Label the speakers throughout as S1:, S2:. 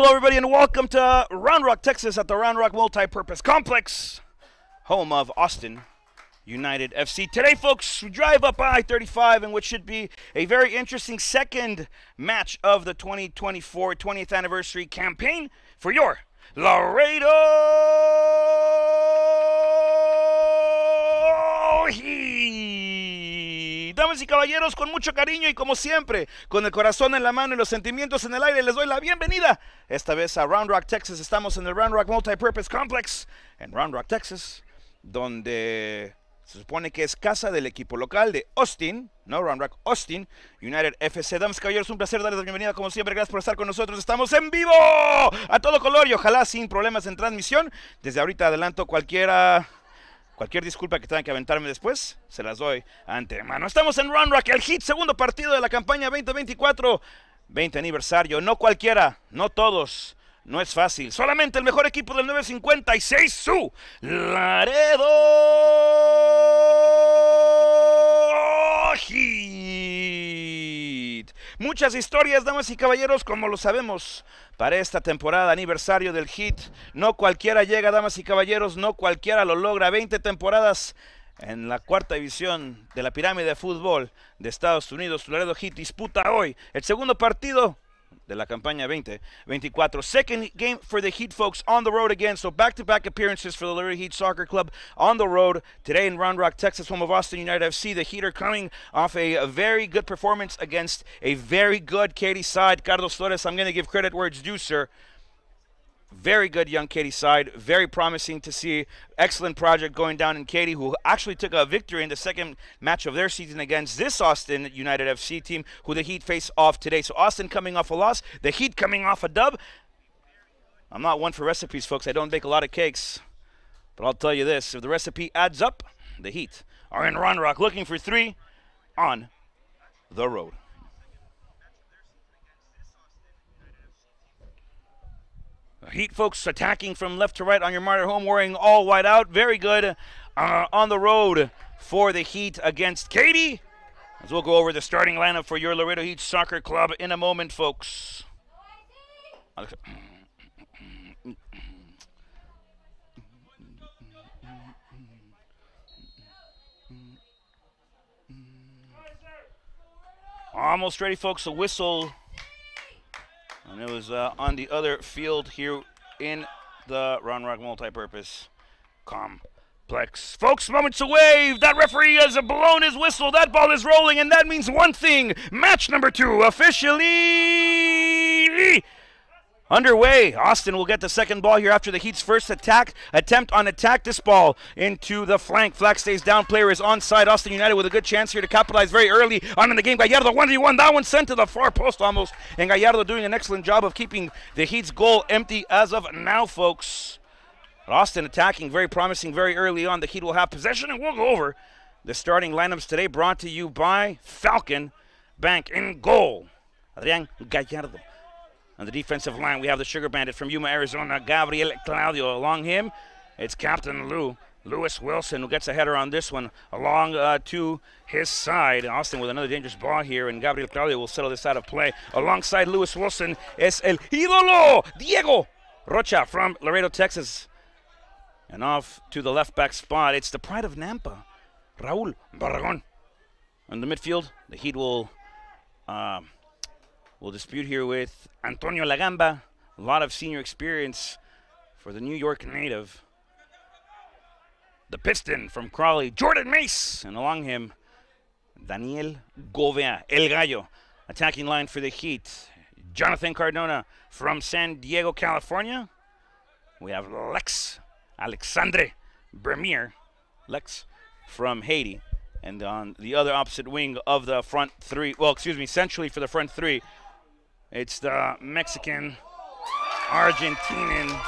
S1: Hello, everybody, and welcome to Round Rock, Texas at the Round Rock Multi-Purpose Complex, home of Austin United FC. Today, folks, we drive up I-35 in what should be a very interesting second match of the 2024 20th anniversary campaign for your Laredo Heat. Damas y caballeros, con mucho cariño y como siempre, con el corazón en la mano y los sentimientos en el aire, les doy la bienvenida. Esta vez a Round Rock, Texas. Estamos en el Round Rock Multi-Purpose Complex en Round Rock, Texas, donde se supone que es casa del equipo local de Austin, no Round Rock, Austin United FC. Damas y caballeros, un placer darles la bienvenida como siempre. Gracias por estar con nosotros. Estamos en vivo a todo color y ojalá sin problemas en transmisión. Desde ahorita adelanto cualquier disculpa que tengan que aventarme después, se las doy antemano. Estamos en Round Rock, el Heat, segundo partido de la campaña 2024, 20 aniversario. No cualquiera, no todos, no es fácil. Solamente el mejor equipo del 956, su Laredo Heat. Muchas historias, damas y caballeros, como lo sabemos, para esta temporada aniversario del Heat. No cualquiera llega, damas y caballeros, no cualquiera lo logra. 20 temporadas en la cuarta división de la pirámide de fútbol de Estados Unidos. Laredo Heat disputa hoy el segundo partido de la campaña 2024. Second game for the Heat, folks, on the road again. So back-to-back appearances for the Laredo Heat Soccer Club on the road today in Round Rock, Texas, home of Austin United FC. The Heat are coming off a very good performance against a very good Katy side. Carlos Flores, I'm going to give credit where it's due, sir. Very good young Katy side. Very promising to see. Excellent project going down in Katy, who actually took a victory in the second match of their season against this Austin United FC team, who the Heat face off today. So Austin coming off a loss, the Heat coming off a dub. I'm not one for recipes, folks. I don't bake a lot of cakes. But I'll tell you this. If the recipe adds up, the Heat are in Round Rock looking for 3 on the road. Heat, folks, attacking from left to right on your martyr home, wearing all white out. Very good on the road for the Heat against Katy. As we'll go over the starting lineup for your Laredo Heat Soccer Club in a moment, folks. Almost ready, folks. A whistle. And it was on the other field here in the Round Rock Multi-Purpose Complex. Folks, moments away. That referee has blown his whistle. That ball is rolling, and that means one thing. Match number 2 officially underway. Austin will get the second ball here after the Heat's first attempt on attack. This ball into the flank. Flag stays down. Player is onside. Austin United with a good chance here to capitalize very early on in the game. Gallardo 1v1. That one sent to the far post almost. And Gallardo doing an excellent job of keeping the Heat's goal empty as of now, folks. But Austin attacking, very promising very early on. The Heat will have possession, and we'll go over the starting lineups today, brought to you by Falcon Bank. In goal, Adrian Gallardo. On the defensive line, we have the Sugar Bandit from Yuma, Arizona, Gabriel Claudio. Along him, it's Captain Lewis Wilson, who gets a header on this one along to his side. Austin with another dangerous ball here, and Gabriel Claudio will settle this out of play. Alongside Lewis Wilson es el ídolo, Diego Rocha from Laredo, Texas. And off to the left back spot, it's the pride of Nampa, Raul Barragon. On the midfield, the Heat will dispute here with Antonio Lagamba. A lot of senior experience for the New York native. The Piston from Crawley, Jordan Mace. And along him, Daniel Govea, El Gallo. Attacking line for the Heat, Jonathan Cardona from San Diego, California. We have Alexandre Bermier, Lex from Haiti. And on the other opposite wing of the front three, centrally for the front three, it's the Mexican Argentinian,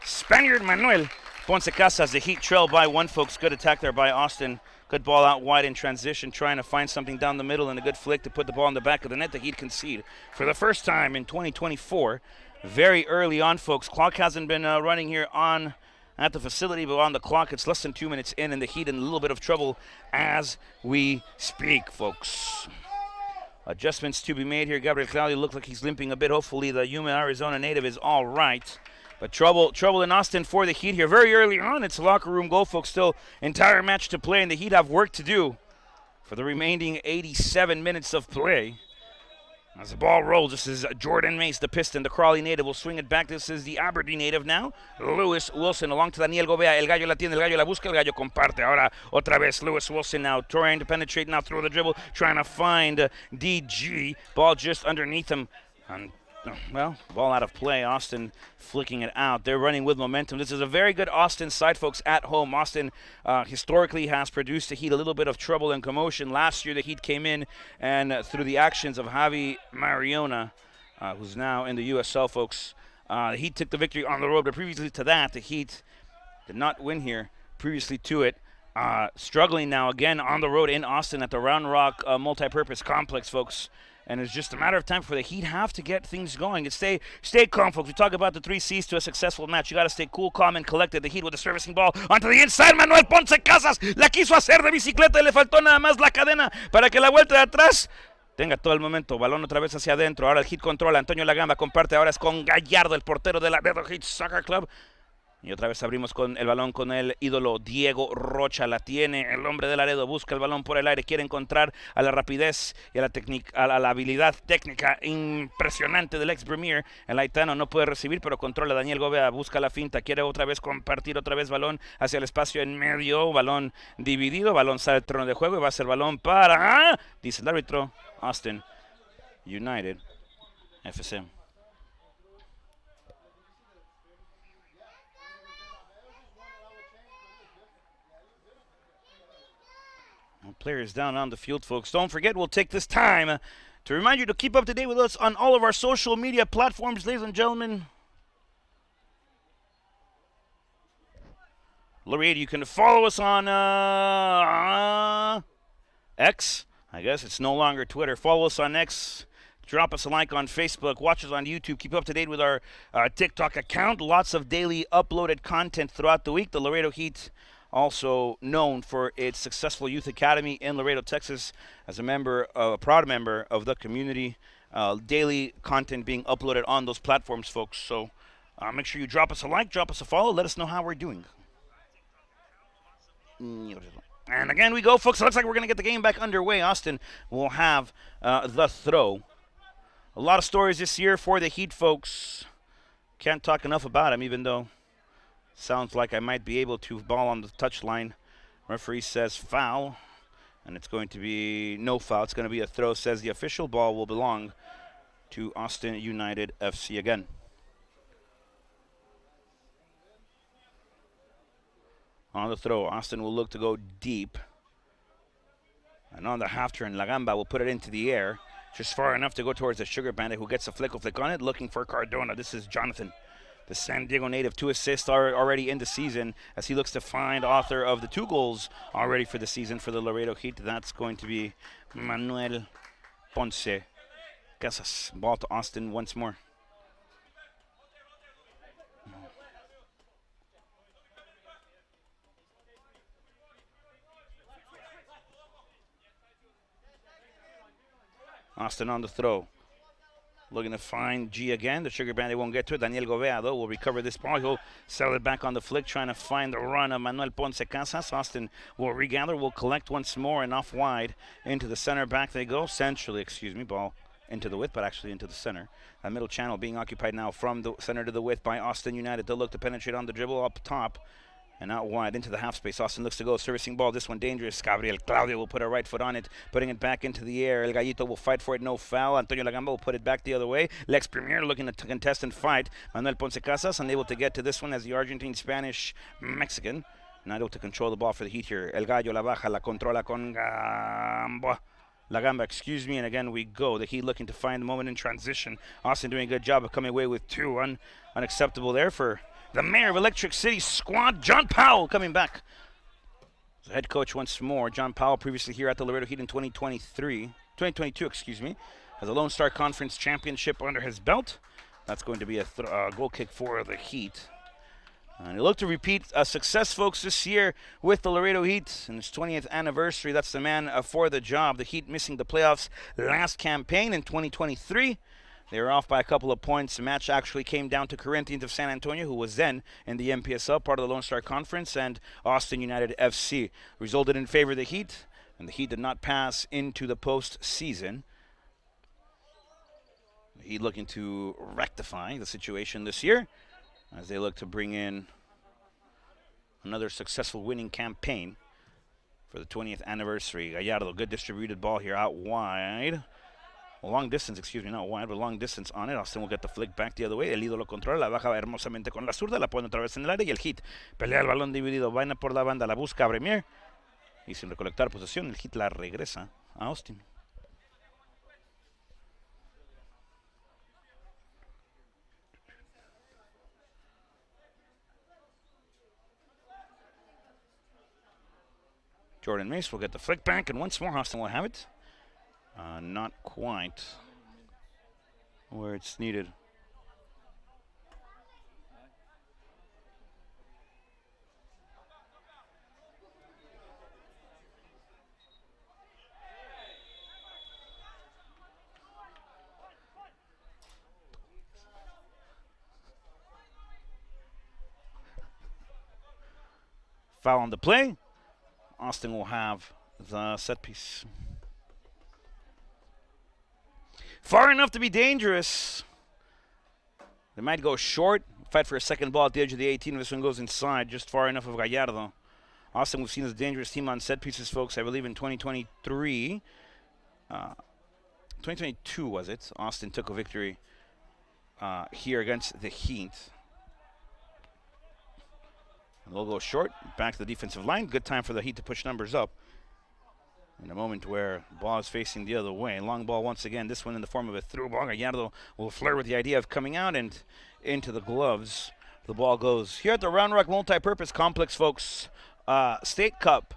S1: Spaniard Manuel Ponce Casas. The Heat trail by 1, folks. Good attack there by Austin. Good ball out wide in transition, trying to find something down the middle, and a good flick to put the ball in the back of the net. The Heat concede for the first time in 2024. Very early on, folks. Clock hasn't been running here on at the facility, but on the clock, it's less than 2 minutes in, and the Heat in a little bit of trouble as we speak, folks. Adjustments to be made here. Gabriel Claudio looks like he's limping a bit. Hopefully the Yuma, Arizona native is all right. But trouble in Austin for the Heat here. Very early on, it's a locker room goal, folks. Still entire match to play, and the Heat have work to do for the remaining 87 minutes of play. As the ball rolls, this is Jordan Mace, the Piston, the Crawley native, will swing it back. This is the Aberdeen native now. Lewis Wilson along to Daniel Gobea. El Gallo la tiene, El Gallo la busca, El Gallo comparte. Ahora otra vez Lewis Wilson now trying to penetrate, now through the dribble, trying to find DG. Ball just underneath him. And well, ball out of play. Austin flicking it out. They're running with momentum. This is a very good Austin side, folks, at home. Austin historically has produced the Heat a little bit of trouble and commotion. Last year, the Heat came in and through the actions of Javi Mariona, who's now in the USL, folks, the Heat took the victory on the road. But previously to that, the Heat did not win here. Previously to it, struggling now again on the road in Austin at the Round Rock Multipurpose Complex, folks. And it's just a matter of time for the Heat have to get things going. And stay calm, folks. We talk about the 3 C's to a successful match. You got to stay cool, calm, and collected. The Heat with the servicing ball onto the inside. Manuel Ponce Casas la quiso hacer de bicicleta y le faltó nada más la cadena para que la vuelta de atrás tenga todo el momento. Balón otra vez hacia adentro. Ahora el Heat controla. Antonio Lagamba comparte. Ahora es con Gallardo, el portero de la Laredo Heat Soccer Club. Y otra vez abrimos con el balón con el ídolo Diego Rocha. La tiene el hombre de Laredo. Busca el balón por el aire. Quiere encontrar a la rapidez y a la habilidad técnica impresionante del ex Premier. El haitano no puede recibir, pero controla. Daniel Gobea busca la finta. Quiere otra vez compartir otra vez balón hacia el espacio en medio. Balón dividido. Balón sale del terreno de juego y va a ser balón para, dice el árbitro, Austin United FC. Players down on the field, folks. Don't forget, we'll take this time to remind you to keep up to date with us on all of our social media platforms, ladies and gentlemen. Laredo, you can follow us on X. I guess it's no longer Twitter. Follow us on X. Drop us a like on Facebook. Watch us on YouTube. Keep up to date with our TikTok account. Lots of daily uploaded content throughout the week. The Laredo Heat, also known for its successful youth academy in Laredo, Texas, as a proud member of the community. Daily content being uploaded on those platforms, folks. So make sure you drop us a like, drop us a follow. Let us know how we're doing. And again we go, folks. It looks like we're going to get the game back underway. Austin will have the throw. A lot of stories this year for the Heat, folks. Can't talk enough about them, even though sounds like I might be able to. Ball on the touchline. Referee says foul, and it's going to be no foul. It's going to be a throw, says the official. Ball will belong to Austin United FC again. On the throw, Austin will look to go deep. And on the half turn, Lagamba will put it into the air, just far enough to go towards the Sugar Bandit, who gets a flick on it, looking for Cardona. This is Jonathan, the San Diego native. 2 assists already in the season as he looks to find author of the 2 goals already for the season for the Laredo Heat. That's going to be Manuel Ponce Casas. Ball to Austin once more. Austin on the throw. Looking to find G again. The Sugar Bandit won't get to it. Daniel Gobea, though, will recover this ball. He'll sell it back on the flick, trying to find the run of Manuel Ponce Casas. Austin will regather, will collect once more, and off wide into the center. Back they go. Centrally, ball into the width, but actually into the center. That middle channel being occupied now from the center to the width by Austin United. They'll look to penetrate on the dribble up top and out wide into the half space. Austin looks to go, servicing ball. This one dangerous. Gabriel Claudio will put a right foot on it, putting it back into the air. El Gallito will fight for it, no foul. Antonio Lagamba will put it back the other way. Lex Premier looking to contest and fight. Manuel Ponce Casas unable to get to this one as the Argentine, Spanish, Mexican not able to control the ball for the Heat here. El Gallo la baja, la controla con Gamba. Lagamba, and again we go. The Heat looking to find the moment in transition. Austin doing a good job of coming away with 2. Unacceptable there for the mayor of Electric City squad, John Powell, coming back. The head coach once more. John Powell, previously here at the Laredo Heat in 2022, has a Lone Star Conference championship under his belt. That's going to be a goal kick for the Heat. And they look to repeat a success, folks, this year with the Laredo Heat in its 20th anniversary. That's the man for the job. The Heat missing the playoffs last campaign in 2023. They were off by a couple of points. The match actually came down to Corinthians of San Antonio, who was then in the MPSL, part of the Lone Star Conference, and Austin United FC. Resulted in favor of the Heat, and the Heat did not pass into the postseason. The Heat looking to rectify the situation this year as they look to bring in another successful winning campaign for the 20th anniversary. Gallardo, good distributed ball here out wide. Long distance, excuse me, not wide, but long distance on it. Austin will get the flick back the other way. El ídolo controla, la baja hermosamente con la zurda, la pone otra vez en el área y el Heat pelea el balón dividido. Vaina por la banda, la busca Bremier. Y sin recolectar posesión, el Heat la regresa a Austin. Jordan Mace will get the flick back, and once more Austin will have it. Not quite where it's needed. Foul on the play. Austin will have the set piece. Far enough to be dangerous. They might go short, fight for a second ball at the edge of the 18. This one goes inside, just far enough of Gallardo. Austin, we've seen as a dangerous team on set pieces, folks. I believe in 2023, 2022 was it? Austin took a victory here against the Heat. They'll go short, back to the defensive line. Good time for the Heat to push numbers up. In a moment where the ball is facing the other way. Long ball once again, this one in the form of a through ball. Gallardo will flirt with the idea of coming out and into the gloves. The ball goes here at the Round Rock Multi-Purpose Complex, folks. State Cup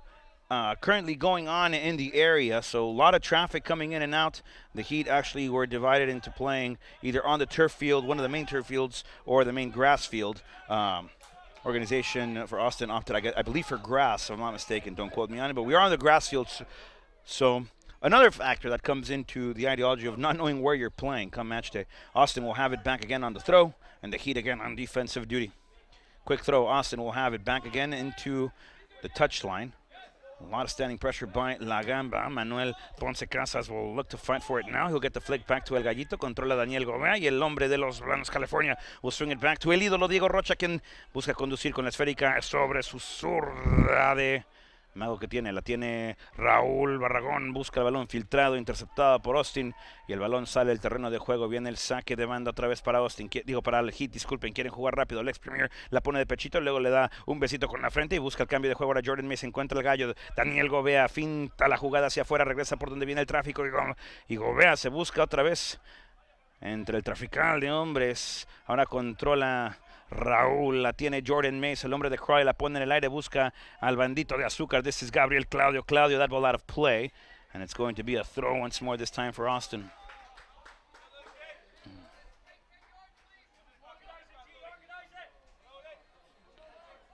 S1: currently going on in the area, so a lot of traffic coming in and out. The Heat actually were divided into playing either on the turf field, one of the main turf fields, or the main grass field. Organization for Austin opted, I believe, for grass, if I'm not mistaken. Don't quote me on it, but we are on the grass field. So another factor that comes into the ideology of not knowing where you're playing come match day. Austin will have it back again on the throw, and the Heat again on defensive duty. Quick throw. Austin will have it back again into the touchline. A lot of standing pressure by La Gamba. Manuel Ponce Casas will look to fight for it now. He'll get the flick back to El Gallito. Controla Daniel Gobea y el hombre de los Blancos, California, will swing it back to el ídolo Diego Rocha, quien busca conducir con la esférica sobre su zurda de mago que tiene. La tiene Raúl Barragón. Busca el balón filtrado, interceptado por Austin. Y el balón sale del terreno de juego. Viene el saque de banda otra vez para Austin. Para el Heat, disculpen. Quieren jugar rápido. Lex Premier la pone de pechito. Luego le da un besito con la frente y busca el cambio de juego. Ahora Jordan Mace encuentra el gallo. Daniel Gobea finta la jugada hacia afuera. Regresa por donde viene el tráfico. Y Gobea se busca otra vez entre el trafical de hombres. Ahora controla Raúl, la tiene Jordan Mace, el hombre de Cry, la pone en el aire, busca al bandito de azúcar. This is Gabriel Claudio. That ball out of play, and it's going to be a throw once more, this time for Austin.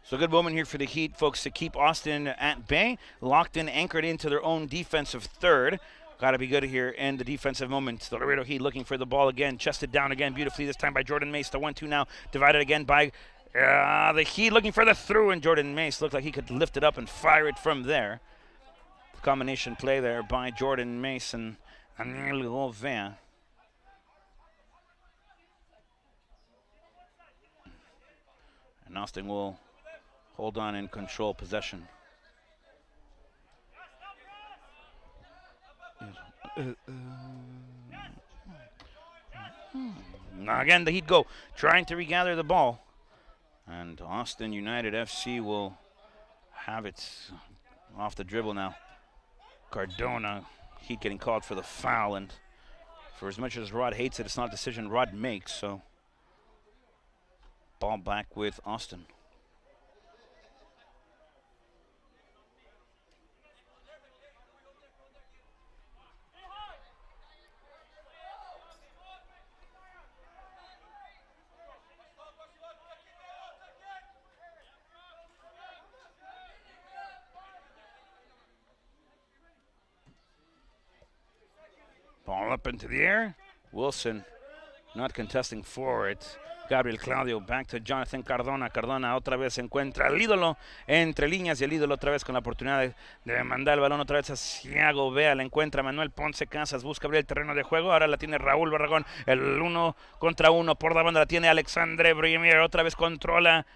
S1: So good moment here for the Heat, folks, to keep Austin at bay, locked in, anchored into their own defensive third. Got to be good here in the defensive moment. The Laredo Heat looking for the ball again. Chested down again beautifully, this time by Jordan Mace. The 1-2 now divided again by the Heat looking for the through, and Jordan Mace looked like he could lift it up and fire it from there. Combination play there by Jordan Mace and Daniel Gobea. And Austin will hold on and control possession. Now again, the Heat go trying to regather the ball, and Austin United FC will have it off the dribble now. Cardona, Heat getting called for the foul, and for as much as Rod hates it, it's not a decision Rod makes, so ball back with Austin. Ball up into the air. Wilson not contesting for it. Gabriel Claudio back to Jonathan Cardona. Cardona otra vez encuentra al ídolo entre líneas y el ídolo otra vez con la oportunidad de mandar el balón otra vez hacia Gobea. La encuentra Manuel Ponce Casas. Busca abrir el terreno de juego. Ahora la tiene Raúl Barragón. El 1 contra 1 por la banda la tiene Alexandre Brimier. Otra vez controla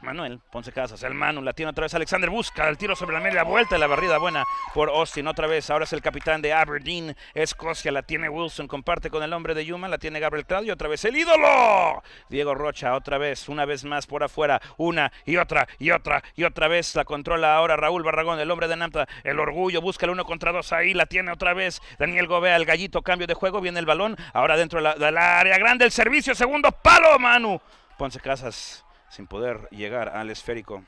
S1: Manuel Ponce Casas, el Manu, la tiene otra vez Alexander, busca el tiro sobre la media vuelta y la barrida buena por Austin, otra vez, ahora es el capitán de Aberdeen, Escocia, la tiene Wilson, comparte con el hombre de Yuma, la tiene Gabriel Claudio, otra vez el ídolo, Diego Rocha, otra vez, una vez más por afuera, una y otra vez, la controla ahora Raúl Barragón, el hombre de Namta, el orgullo, busca el 1 contra 2, ahí la tiene otra vez Daniel Gobea, el gallito, cambio de juego, viene el balón, ahora dentro del área grande, el servicio, segundo palo, Manu, Ponce Casas, sin poder llegar al esférico.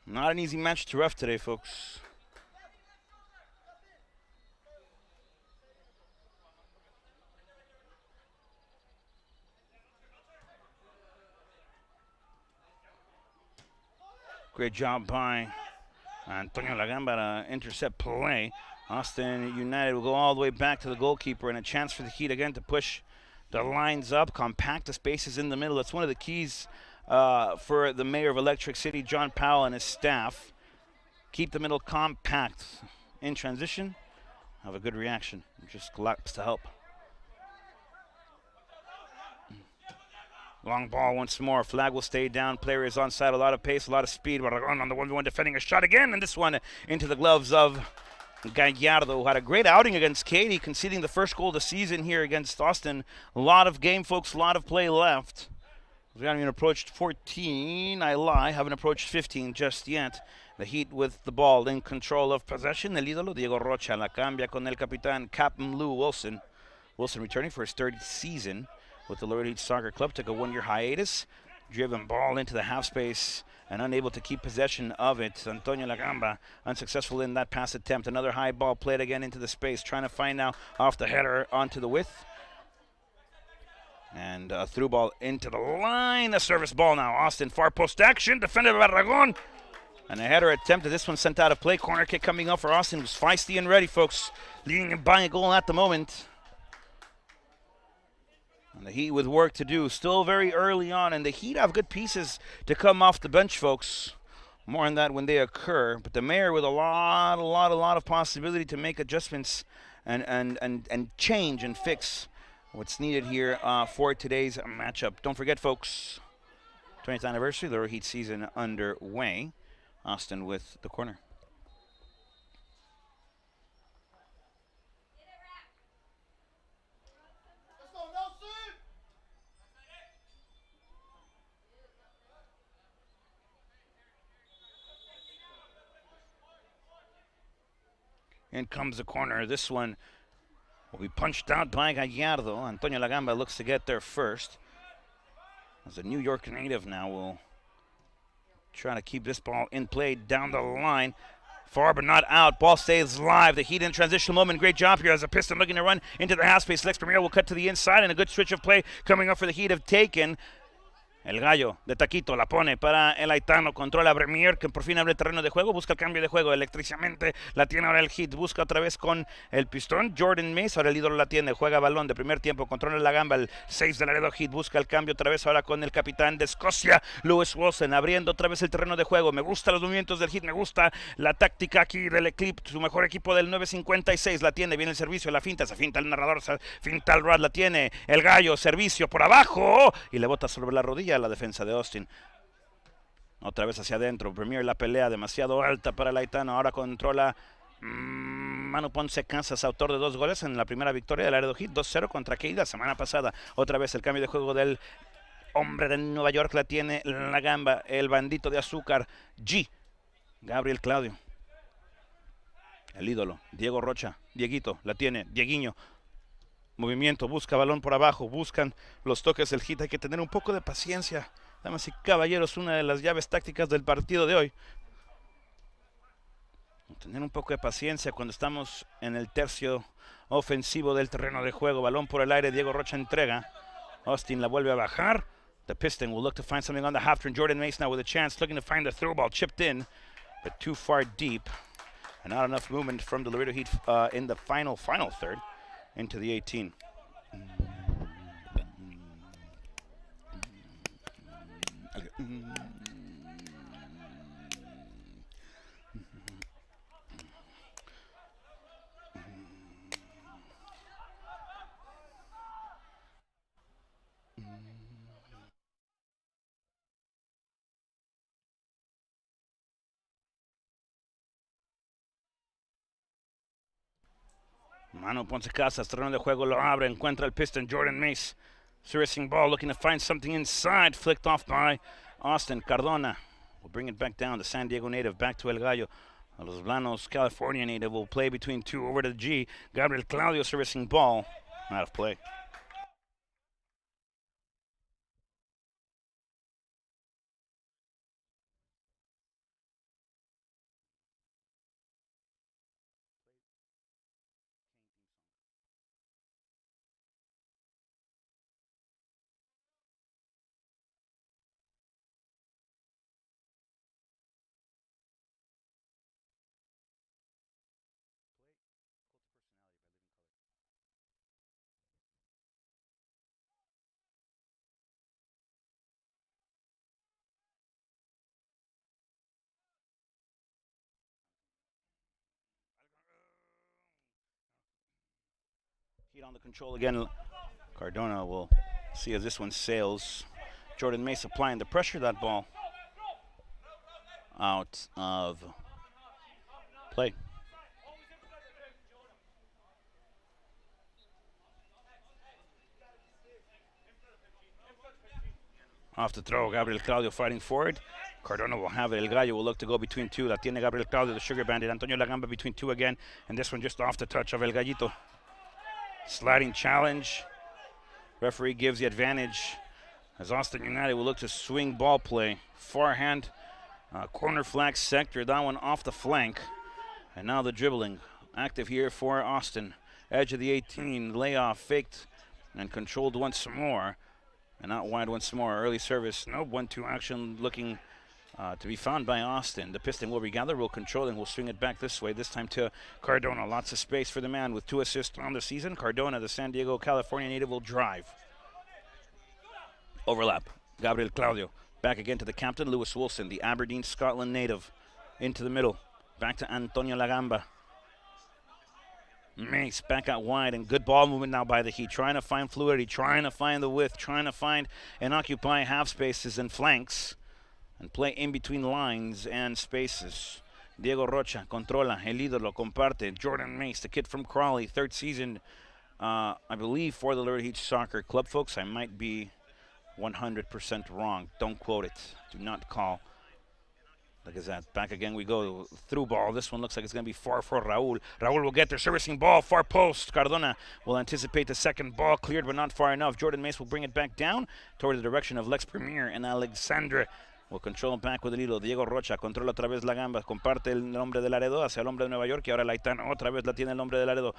S1: Not an easy match to ref today, folks. Great job by Antonio Lagamba to intercept play. Austin United will go all the way back to the goalkeeper, and a chance for the Heat again to push the lines up, compact the spaces in the middle. That's one of the keys for the mayor of Electric City, John Powell, and his staff. Keep the middle compact. In transition, have a good reaction. Just collapse to help. Long ball once more. Flag will stay down. Player is onside. A lot of pace, a lot of speed. Barragon on the 1v1 defending a shot again. And this one into the gloves of Gallardo, who had a great outing against Katy, conceding the first goal of the season here against Austin. A lot of game, folks. A lot of play left. We haven't even approached 14. I lie. Haven't approached 15 just yet. The Heat with the ball in control of possession. El ídolo Diego Rocha la cambia con el capitán Captain Lou Wilson. Wilson returning for his third season with the Laredo Heat Soccer Club, took a one-year hiatus, driven ball into the half space and unable to keep possession of it. Antonio Lagamba unsuccessful in that pass attempt. Another high ball played again into the space, trying to find now off the header onto the width. And a through ball into the line, a service ball now. Austin far post action, defended by Barragon. And a header attempted, this one sent out of play. Corner kick coming up for Austin, was feisty and ready, folks. Leading and buying a goal at the moment. And the Heat with work to do, still very early on, and the Heat have good pieces to come off the bench, folks. More on that when they occur. But the mayor with a lot of possibility to make adjustments and change and fix what's needed here for today's matchup. Don't forget, folks, 20th anniversary, the Heat season underway. Austin with the corner. In comes the corner. This one will be punched out by Gallardo. Antonio Lagamba looks to get there first. As a New York native now will try to keep this ball in play down the line. Far but not out. Ball stays live. The Heat in transitional moment. Great job here as a Piston looking to run into the half space. Lex Premier will cut to the inside, and a good switch of play coming up for the Heat have taken. El gallo de Taquito la pone para el haitano, controla a Bremier, que por fin abre el terreno de juego, busca el cambio de juego, electricamente la tiene ahora el Heat, busca otra vez con el pistón, Jordan Mace, ahora el ídolo la tiene, juega balón de primer tiempo, controla la gamba, el 6 de Laredo Heat, busca el cambio otra vez ahora con el capitán de Escocia, Lewis Wilson, abriendo otra vez el terreno de juego, me gustan los movimientos del Heat, me gusta la táctica aquí del Eclipse, su mejor equipo del 956, la tiene, viene el servicio, la finta, se finta el narrador, se finta el Rad, la tiene, el gallo, servicio por abajo, y le bota sobre la rodilla a la defensa de Austin. Otra vez hacia adentro. Premier la pelea demasiado alta para el haitano. Ahora controla Manu Ponce Casas, autor de 2 goles en la primera victoria del Laredo Heat, 2-0 contra Katy la semana pasada. Otra vez el cambio de juego del hombre de Nueva York, la tiene la gamba, el bandito de azúcar, G. Gabriel Claudio. El ídolo, Diego Rocha, Dieguito, la tiene, Dieguiño. Movimiento, busca balón por abajo, buscan los toques del Heat. Hay que tener un poco de paciencia. Damas y caballeros, una de las llaves tácticas del partido de hoy. Tener un poco de paciencia cuando estamos en el tercio ofensivo del terreno de juego. Balón por el aire, Diego Rocha entrega. Austin la vuelve a bajar. The Piston will look to find something on the half turn. Jordan Mace now with a chance, looking to find the throw ball chipped in, but too far deep. And not enough movement from the Laredo Heat in the final third into the 18. Mano Ponce Casas, terreno de juego, lo abre, encuentra el Piston, Jordan Mace. Servicing ball, looking to find something inside, flicked off by Austin. Cardona will bring it back down. The San Diego native back to El Gallo. Los Blanos, California native will play between two over to G. Gabriel Claudio servicing ball, out of play. Heat on the control again. Cardona will see as this one sails. Jordan Mace applying the pressure. That ball out of play. Off the throw, Gabriel Claudio fighting forward. Cardona will have it. El Gallo will look to go between two. La tiene Gabriel Claudio, the Sugar Bandit. Antonio Lagamba between two again. And this one just off the touch of El Gallito. Sliding challenge. Referee gives the advantage as Austin United will look to swing ball play. Forehand, corner flag sector. That one off the flank. And now the dribbling. Active here for Austin. Edge of the 18. Layoff faked and controlled once more. And out wide once more. Early service. No 1-2 action looking to be found by Austin. The Piston will regather, will control, and will swing it back this way. This time to Cardona. Lots of space for the man with 2 assists on the season. Cardona, the San Diego, California native, will drive. Overlap. Gabriel Claudio. Back again to the captain, Lewis Wilson, the Aberdeen, Scotland native. Into the middle. Back to Antonio Lagamba. Mace back out wide, and good ball movement now by the Heat. Trying to find fluidity, trying to find the width, trying to find and occupy half spaces and flanks, and play in between lines and spaces. Diego Rocha controla, el ídolo comparte. Jordan Mace, the kid from Crawley, 3rd season, I believe, for the Laredo Heat Soccer Club. Folks, I might be 100% wrong. Don't quote it. Do not call. Look at that. Back again we go. Through ball. This one looks like it's going to be far for Raul. Raul will get there. Servicing ball. Far post. Cardona will anticipate the second ball. Cleared but not far enough. Jordan Mace will bring it back down toward the direction of Lex Premier. And Alexandre will control back with el hilo. Diego Rocha controla otra vez la gamba. Comparte el nombre de Laredo hacia el hombre de Nueva York. Y ahora Laitano otra vez la tiene el nombre de Laredo.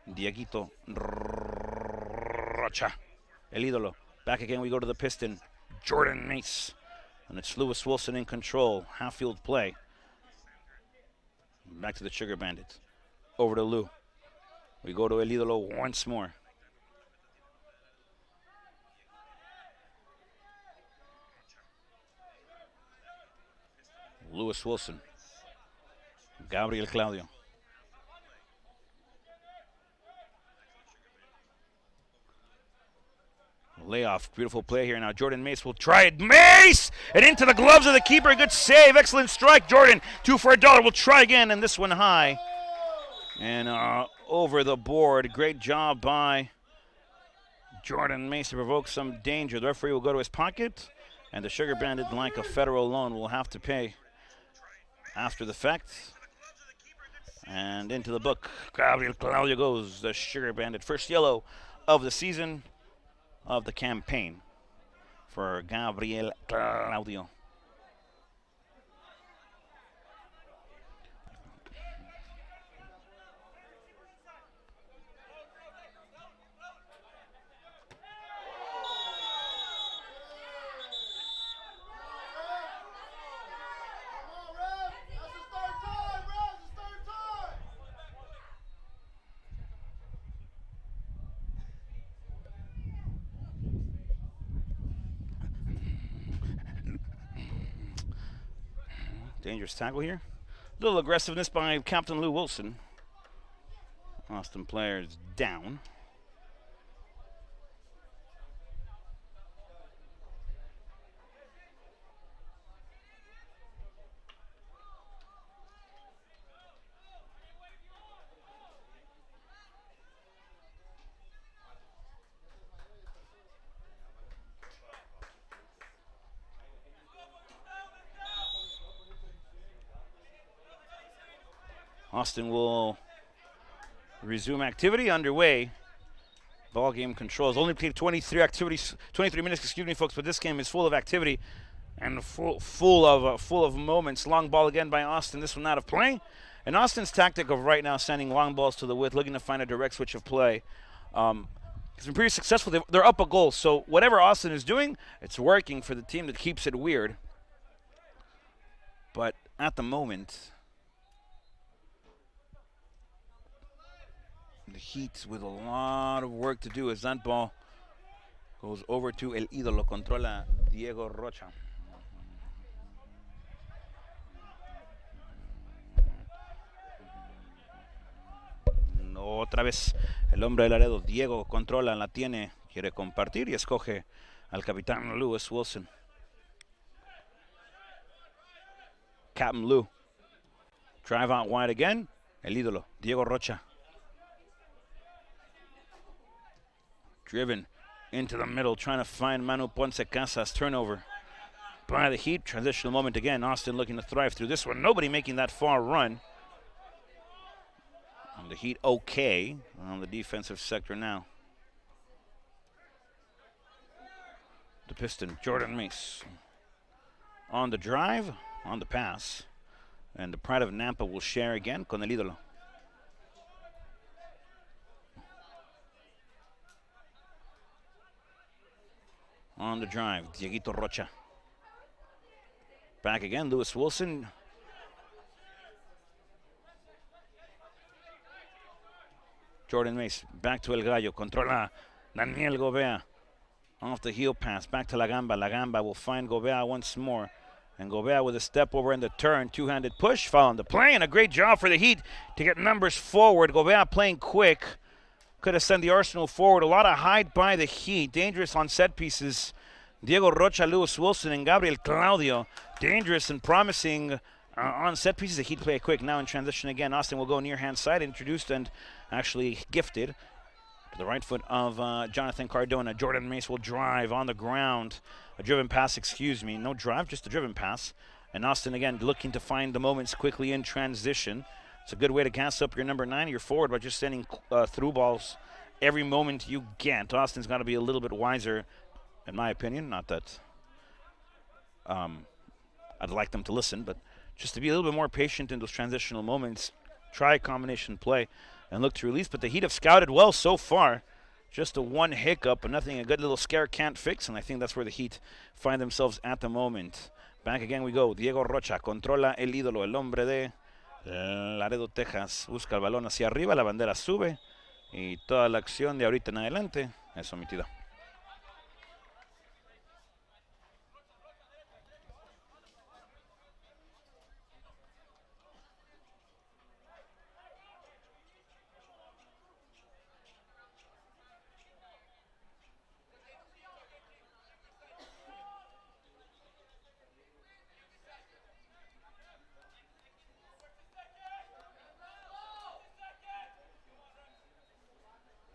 S1: Dieguito Rocha. El ídolo. Back again we go to the Piston. Jordan Mace. And it's Lewis Wilson in control. Half-field play. Back to the Sugar Bandit. Over to Lou. We go to El Idolo once more. Lewis Wilson. Gabriel Claudio. Layoff, beautiful play here now. Jordan Mace will try it. Mace! And into the gloves of the keeper. Good save. Excellent strike. Jordan, 2 for $1. Will try again, and this one high. And over the board. Great job by Jordan Mace to provoke some danger. The referee will go to his pocket, and the Sugar Bandit, like a federal loan, will have to pay after the fact. And into the book, Gabriel Claudio goes, the Sugar Bandit. First yellow of the season, of the campaign for Gabriel Claudio. Dangerous tackle here. A little aggressiveness by Captain Lou Wilson. Austin players down. Austin will resume activity underway. Ball game controls. Only played 23 minutes, excuse me, folks. But this game is full of activity and full of moments. Long ball again by Austin. This one out of play. And Austin's tactic of right now sending long balls to the width, looking to find a direct switch of play. It's been pretty successful. They're up a goal, so whatever Austin is doing, it's working for the team that keeps it weird. But at the moment, the Heat with a lot of work to do as that ball goes over to El Ídolo. Controla Diego Rocha. Otra vez el hombre de Laredo, Diego, controla, la tiene, quiere compartir y escoge al capitán Lewis Wilson. Captain Lou. Drive out wide again. El Ídolo, Diego Rocha. Driven into the middle, trying to find Manu Ponce Casas. Turnover by the Heat. Transitional moment again. Austin looking to thrive through this one. Nobody making that far run. And the Heat okay on the defensive sector now. The Piston, Jordan Mace. On the drive, on the pass. And the Pride of Nampa will share again con El Ídolo. On the drive, Dieguito Rocha. Back again, Lewis Wilson. Jordan Mace, back to El Gallo. Controla Daniel Gobea. Off the heel pass, back to La Gamba. La Gamba will find Gobea once more. And Gobea with a step over in the turn. Two-handed push, following the play. And a great job for the Heat to get numbers forward. Gobea playing quick. Could have sent the Arsenal forward. A lot of hide by the Heat. Dangerous on set pieces. Diego Rocha, Lewis Wilson, and Gabriel Claudio. Dangerous and promising on set pieces. The Heat play quick. Now in transition again. Austin will go near hand side. Introduced and actually gifted to the right foot of Jonathan Cardona. Jordan Mace will drive on the ground. A driven pass, excuse me. No drive, just a driven pass. And Austin again looking to find the moments quickly in transition. It's a good way to gas up your number 9, your forward, by just sending through balls every moment you get. Austin's got to be a little bit wiser, in my opinion. Not that I'd like them to listen, but just to be a little bit more patient in those transitional moments. Try combination play and look to release. But the Heat have scouted well so far. Just a one hiccup, but nothing a good little scare can't fix. And I think that's where the Heat find themselves at the moment. Back again we go. Diego Rocha controla El Ídolo, el hombre de Laredo, Texas. Busca el balón hacia arriba, la bandera sube y toda la acción de ahorita en adelante es omitida.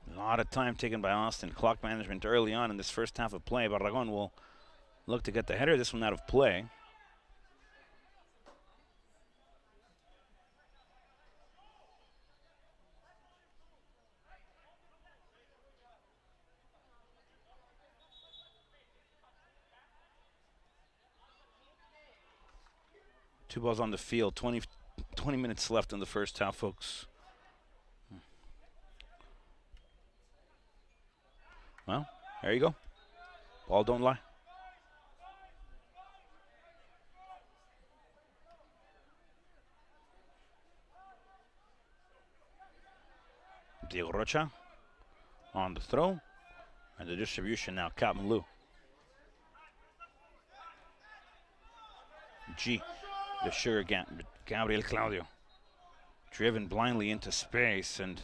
S1: A lot of time taken by Austin. Clock management early on in this first half of play. Barragon will look to get the header. This one out of play. Two balls on the field. 20 minutes left in the first half, folks. Well, there you go. Ball don't lie. Diego Rocha on the throw. And the distribution now, Captain Lou. G The sugar Gabriel Claudio. Driven blindly into space, and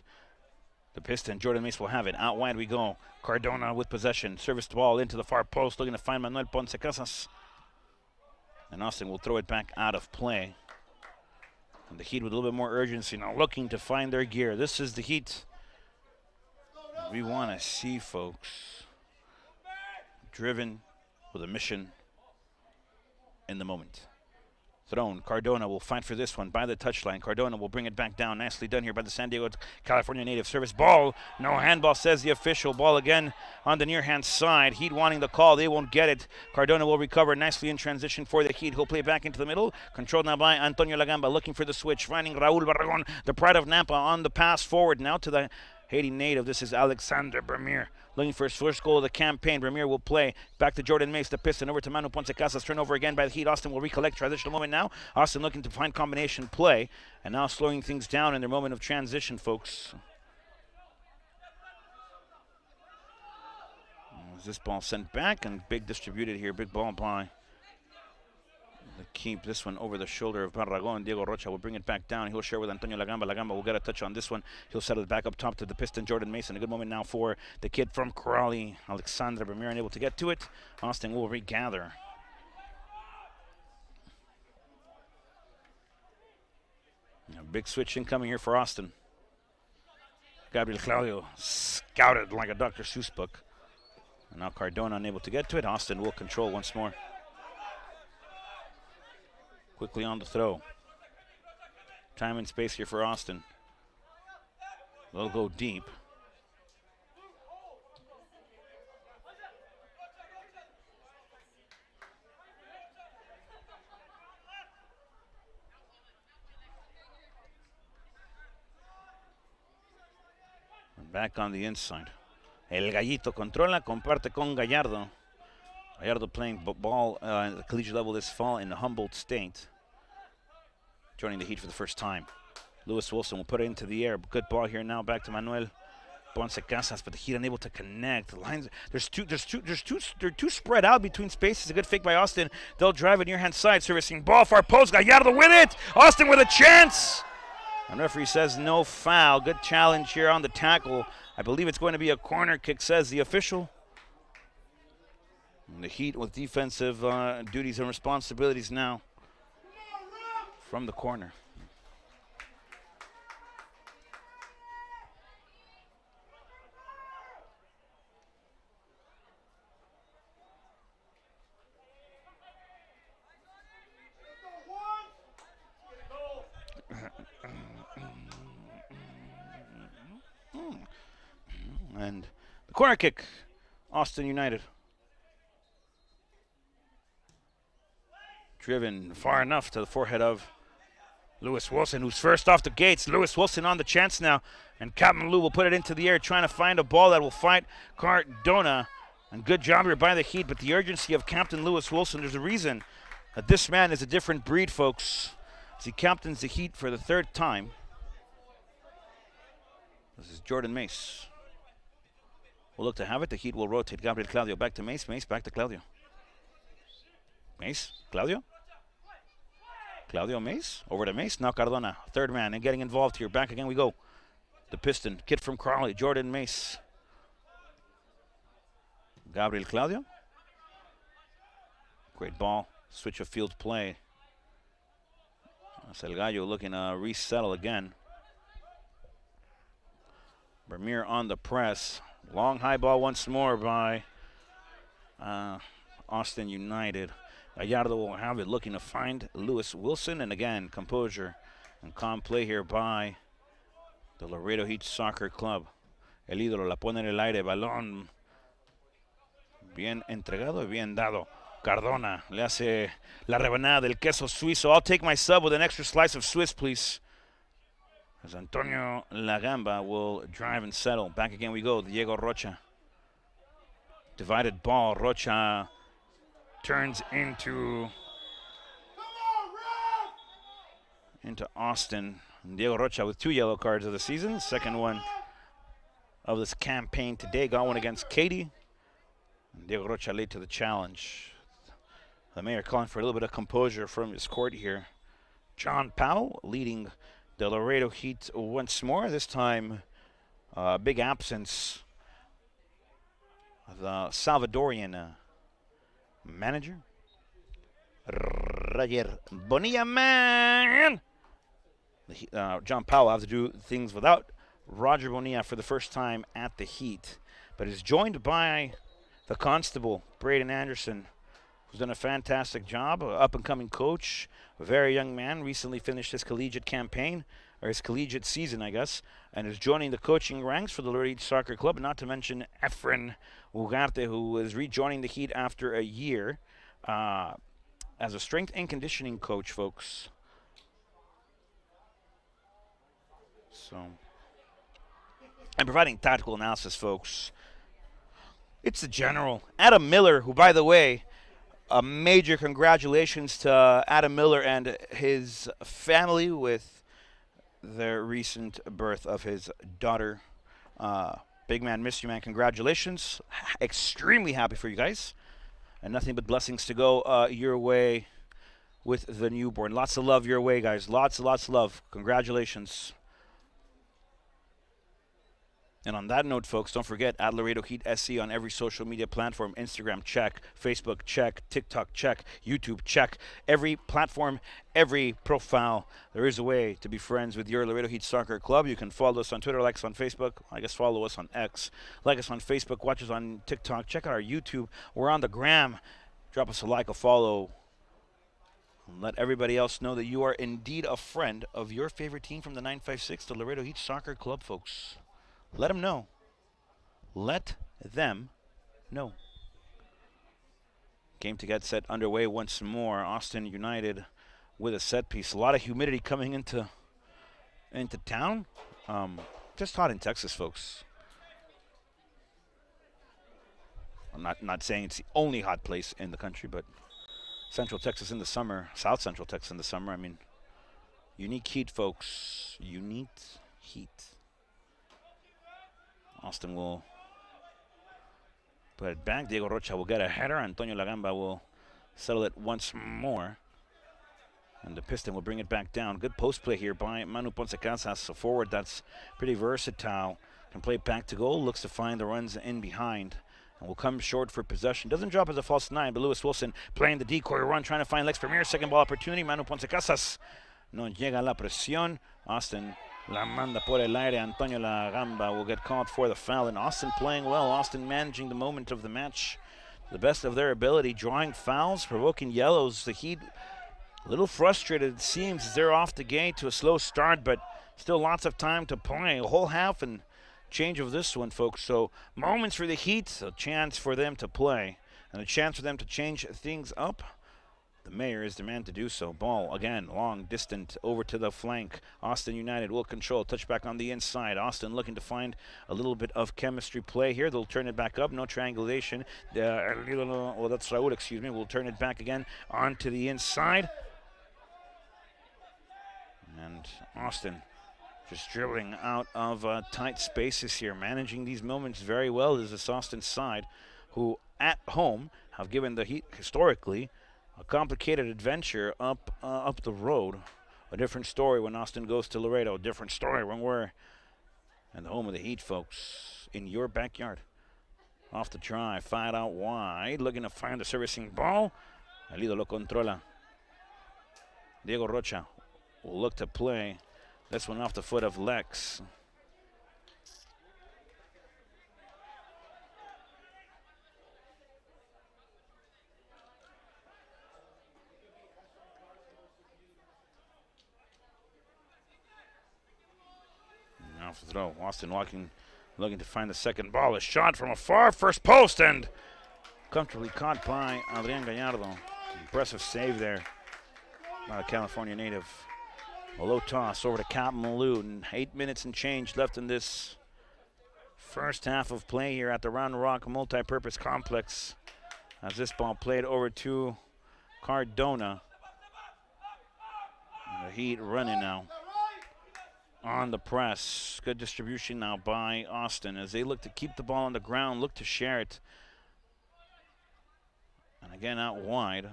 S1: the Piston, Jordan Mace will have it. Out wide we go. Cardona with possession. Serviced ball into the far post, looking to find Manuel Ponce Casas. And Austin will throw it back out of play. And the Heat with a little bit more urgency now, looking to find their gear. This is the Heat we want to see, folks. Driven with a mission in the moment. Thrown. Cardona will fight for this one by the touchline. Cardona will bring it back down. Nicely done here by the San Diego, California native. Service ball. No handball, says the official. Ball again on the near hand side. Heat wanting the call. They won't get it. Cardona will recover nicely in transition for the Heat. He'll play back into the middle. Controlled now by Antonio Lagamba, looking for the switch. Finding Raul Barragon, the pride of Nampa, on the pass forward now to the Haiti native. This is Alexander Bermier, looking for his first goal of the campaign. Bermier will play back to Jordan Mace, the Piston, over to Manu Ponce Casas. Turnover again by the Heat. Austin will recollect. Transitional moment now. Austin looking to find combination play, and now slowing things down in their moment of transition, folks. This ball sent back, and big distributed here. Big ball by the keep. This one over the shoulder of Barragon. Diego Rocha will bring it back down. He'll share with Antonio Lagamba. Lagamba will get a touch on this one. He'll settle it back up top to the Piston, Jordan Mason. A good moment now for the kid from Corrali, Alexandra Bermier, unable to get to it. Austin will regather. A big switch incoming here for Austin. Gabriel Claudio scouted like a Dr. Seuss book. And now Cardona unable to get to it. Austin will control once more. Quickly on the throw. Time and space here for Austin. They'll go deep. And back on the inside. El Gallito controla, comparte con Gallardo. Gallardo playing ball at the collegiate level this fall in Humboldt State. Joining the Heat for the first time. Lewis Wilson will put it into the air. Good ball here now, back to Manuel Ponce Casas, but the Heat unable to connect. The lines, they're too spread out between spaces. A good fake by Austin. They'll drive it near hand side, servicing ball, far post. Gallardo with it. Austin with a chance. And referee says no foul. Good challenge here on the tackle. I believe it's going to be a corner kick, says the official. And the Heat with defensive duties and responsibilities now from the corner. And the corner kick, Austin United. Driven far enough to the forehead of Lewis Wilson, who's first off the gates. Lewis Wilson on the chance now, and Captain Lou will put it into the air, trying to find a ball that will fight Cardona. And good job here by the Heat, but the urgency of Captain Lewis Wilson, there's a reason that this man is a different breed, folks, as he captains the Heat for the third time. This is Jordan Mace. We'll look to have it. The Heat will rotate. Gabriel Claudio back to Mace. Mace back to Claudio. Mace, Claudio. Claudio, Mace, over to Mace. Now Cardona, third man, and getting involved here. Back again we go. The Piston, kid from Crawley, Jordan Mace. Gabriel Claudio. Great ball. Switch of field play. El Gallo looking to resettle again. Bermier on the press. Long high ball once more by Austin United. Gallardo will have it, looking to find Lewis Wilson. And again, composure and calm play here by the Laredo Heat Soccer Club. El ídolo la pone en el aire, balón bien entregado y bien dado. Cardona le hace la rebanada del queso suizo. I'll take my sub with an extra slice of Swiss, please. As Antonio Lagamba will drive and settle. Back again we go. Diego Rocha. Divided ball. Rocha turns into Austin. And Diego Rocha with 2 yellow cards of the season. Second one of this campaign today. Got one against Katie. And Diego Rocha late to the challenge. The mayor calling for a little bit of composure from his court here. John Powell leading the Laredo Heat once more. This time, big absence of the Salvadorian manager, Roger Bonilla, man. John Powell has to do things without Roger Bonilla for the first time at the Heat, but is joined by the constable, Braden Anderson, who's done a fantastic job, up-and-coming coach, a very young man, recently finished his collegiate campaign, or his collegiate season, I guess, and is joining the coaching ranks for the Laredo Soccer Club, not to mention Efren Ugarte, who is rejoining the Heat after a year as a strength and conditioning coach, folks. So, and providing tactical analysis, folks. It's the general, Adam Miller, who, by the way, a major congratulations to Adam Miller and his family with the recent birth of his daughter. Big man, miss you, man. Congratulations. Extremely happy for you guys. And nothing but blessings to go your way with the newborn. Lots of love your way, guys. Lots of love. Congratulations. And on that note, folks, don't forget, at Laredo Heat SC on every social media platform. Instagram, check. Facebook, check. TikTok, check. YouTube, check. Every platform, every profile. There is a way to be friends with your Laredo Heat Soccer Club. You can follow us on Twitter, like us on Facebook. I guess follow us on X. Like us on Facebook. Watch us on TikTok. Check out our YouTube. We're on the gram. Drop us a like, a follow. And let everybody else know that you are indeed a friend of your favorite team from the 956, the Laredo Heat Soccer Club, folks. Let them know. Let them know. Game to get set underway once more. Austin United with a set piece. A lot of humidity coming into town. Just hot in Texas, folks. I'm not saying it's the only hot place in the country, but Central Texas in the summer, South Central Texas in the summer. I mean, unique heat, folks. Unique heat. Austin will put it back. Diego Rocha will get a header. Antonio Lagamba will settle it once more. And the Piston will bring it back down. Good post play here by Manu Ponce Casas, a forward that's pretty versatile. Can play back to goal. Looks to find the runs in behind. And will come short for possession. Doesn't drop as a false 9, but Lewis Wilson playing the decoy run, trying to find Lex Premier. Second ball opportunity. Manu Ponce Casas no llega la presión. Austin la manda por el aire. Antonio Lagamba will get called for the foul. And Austin playing well. Austin managing the moment of the match. The best of their ability. Drawing fouls, provoking yellows. The Heat a little frustrated, it seems, as they're off the gate to a slow start, but still lots of time to play. A whole half and change of this one, folks. So moments for the Heat, a chance for them to play, and a chance for them to change things up. The mayor is the man to do so. Ball, again, long, distant, over to the flank. Austin United will control. Touchback on the inside. Austin looking to find a little bit of chemistry play here. They'll turn it back up. No triangulation. Well, that's Raul, excuse me. We'll turn it back again onto the inside. And Austin just dribbling out of tight spaces here. Managing these moments very well is this Austin side, who at home have given the Heat historically a complicated adventure up the road. A different story when Austin goes to Laredo. A different story when we're in the home of the Heat, folks. In your backyard. Off the try, fired out wide. Looking to find the servicing ball. Alido lo controla. Diego Rocha will look to play this one off the foot of Lex. Off the throw. Austin looking to find the second ball. A shot from afar. First post and comfortably caught by Adrian Gallardo. Impressive save there by a California native. A low toss over to Captain Malou. And 8 minutes and change left in this first half of play here at the Round Rock Multi-Purpose Complex. As this ball played over to Cardona. And the Heat running now on the press. Good distribution now by Austin as they look to keep the ball on the ground, look to share it. And again out wide.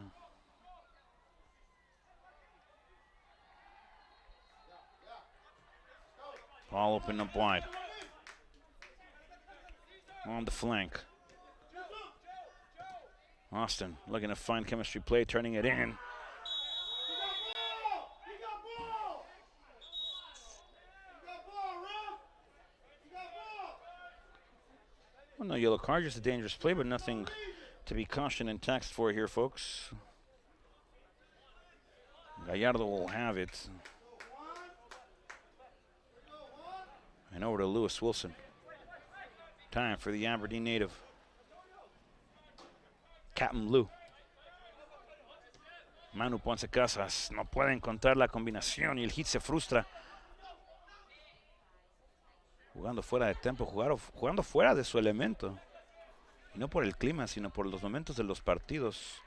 S1: Ball open up wide. On the flank. Austin looking to find chemistry play, turning it in. Well, no yellow card, just a dangerous play, but nothing to be cautioned and taxed for here, folks. Gallardo will have it. And over to Lewis Wilson. Time for the Aberdeen native. Captain Lou. Manu Ponce Casas no puede encontrar la combinación y el hit se frustra. Jugando fuera de tempo, jugando fuera de su elemento. Y no por el clima, sino por los momentos de los partidos.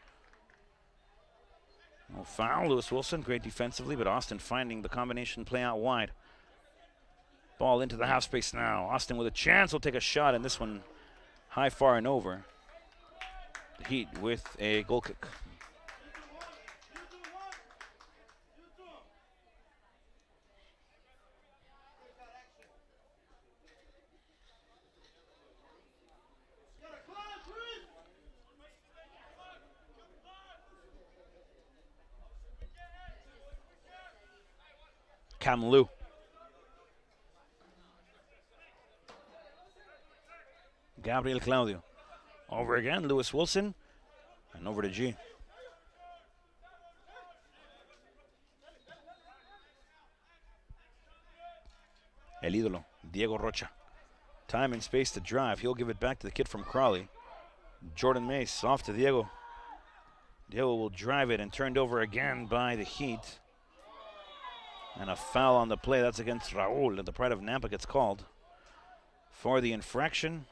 S1: No foul, Lewis Wilson, great defensively, but Austin finding the combination play out wide. Ball into the half space now. Austin with a chance will take a shot, and this one high, far, and over. The Heat with a goal kick. Kamlu. Gabriel Claudio. Over again, Lewis Wilson. And over to G. El ídolo, Diego Rocha. Time and space to drive. He'll give it back to the kid from Crawley. Jordan Mace off to Diego. Diego will drive it and turned over again by the Heat. And a foul on the play. That's against Raul. And the Pride of Nampa gets called for the infraction.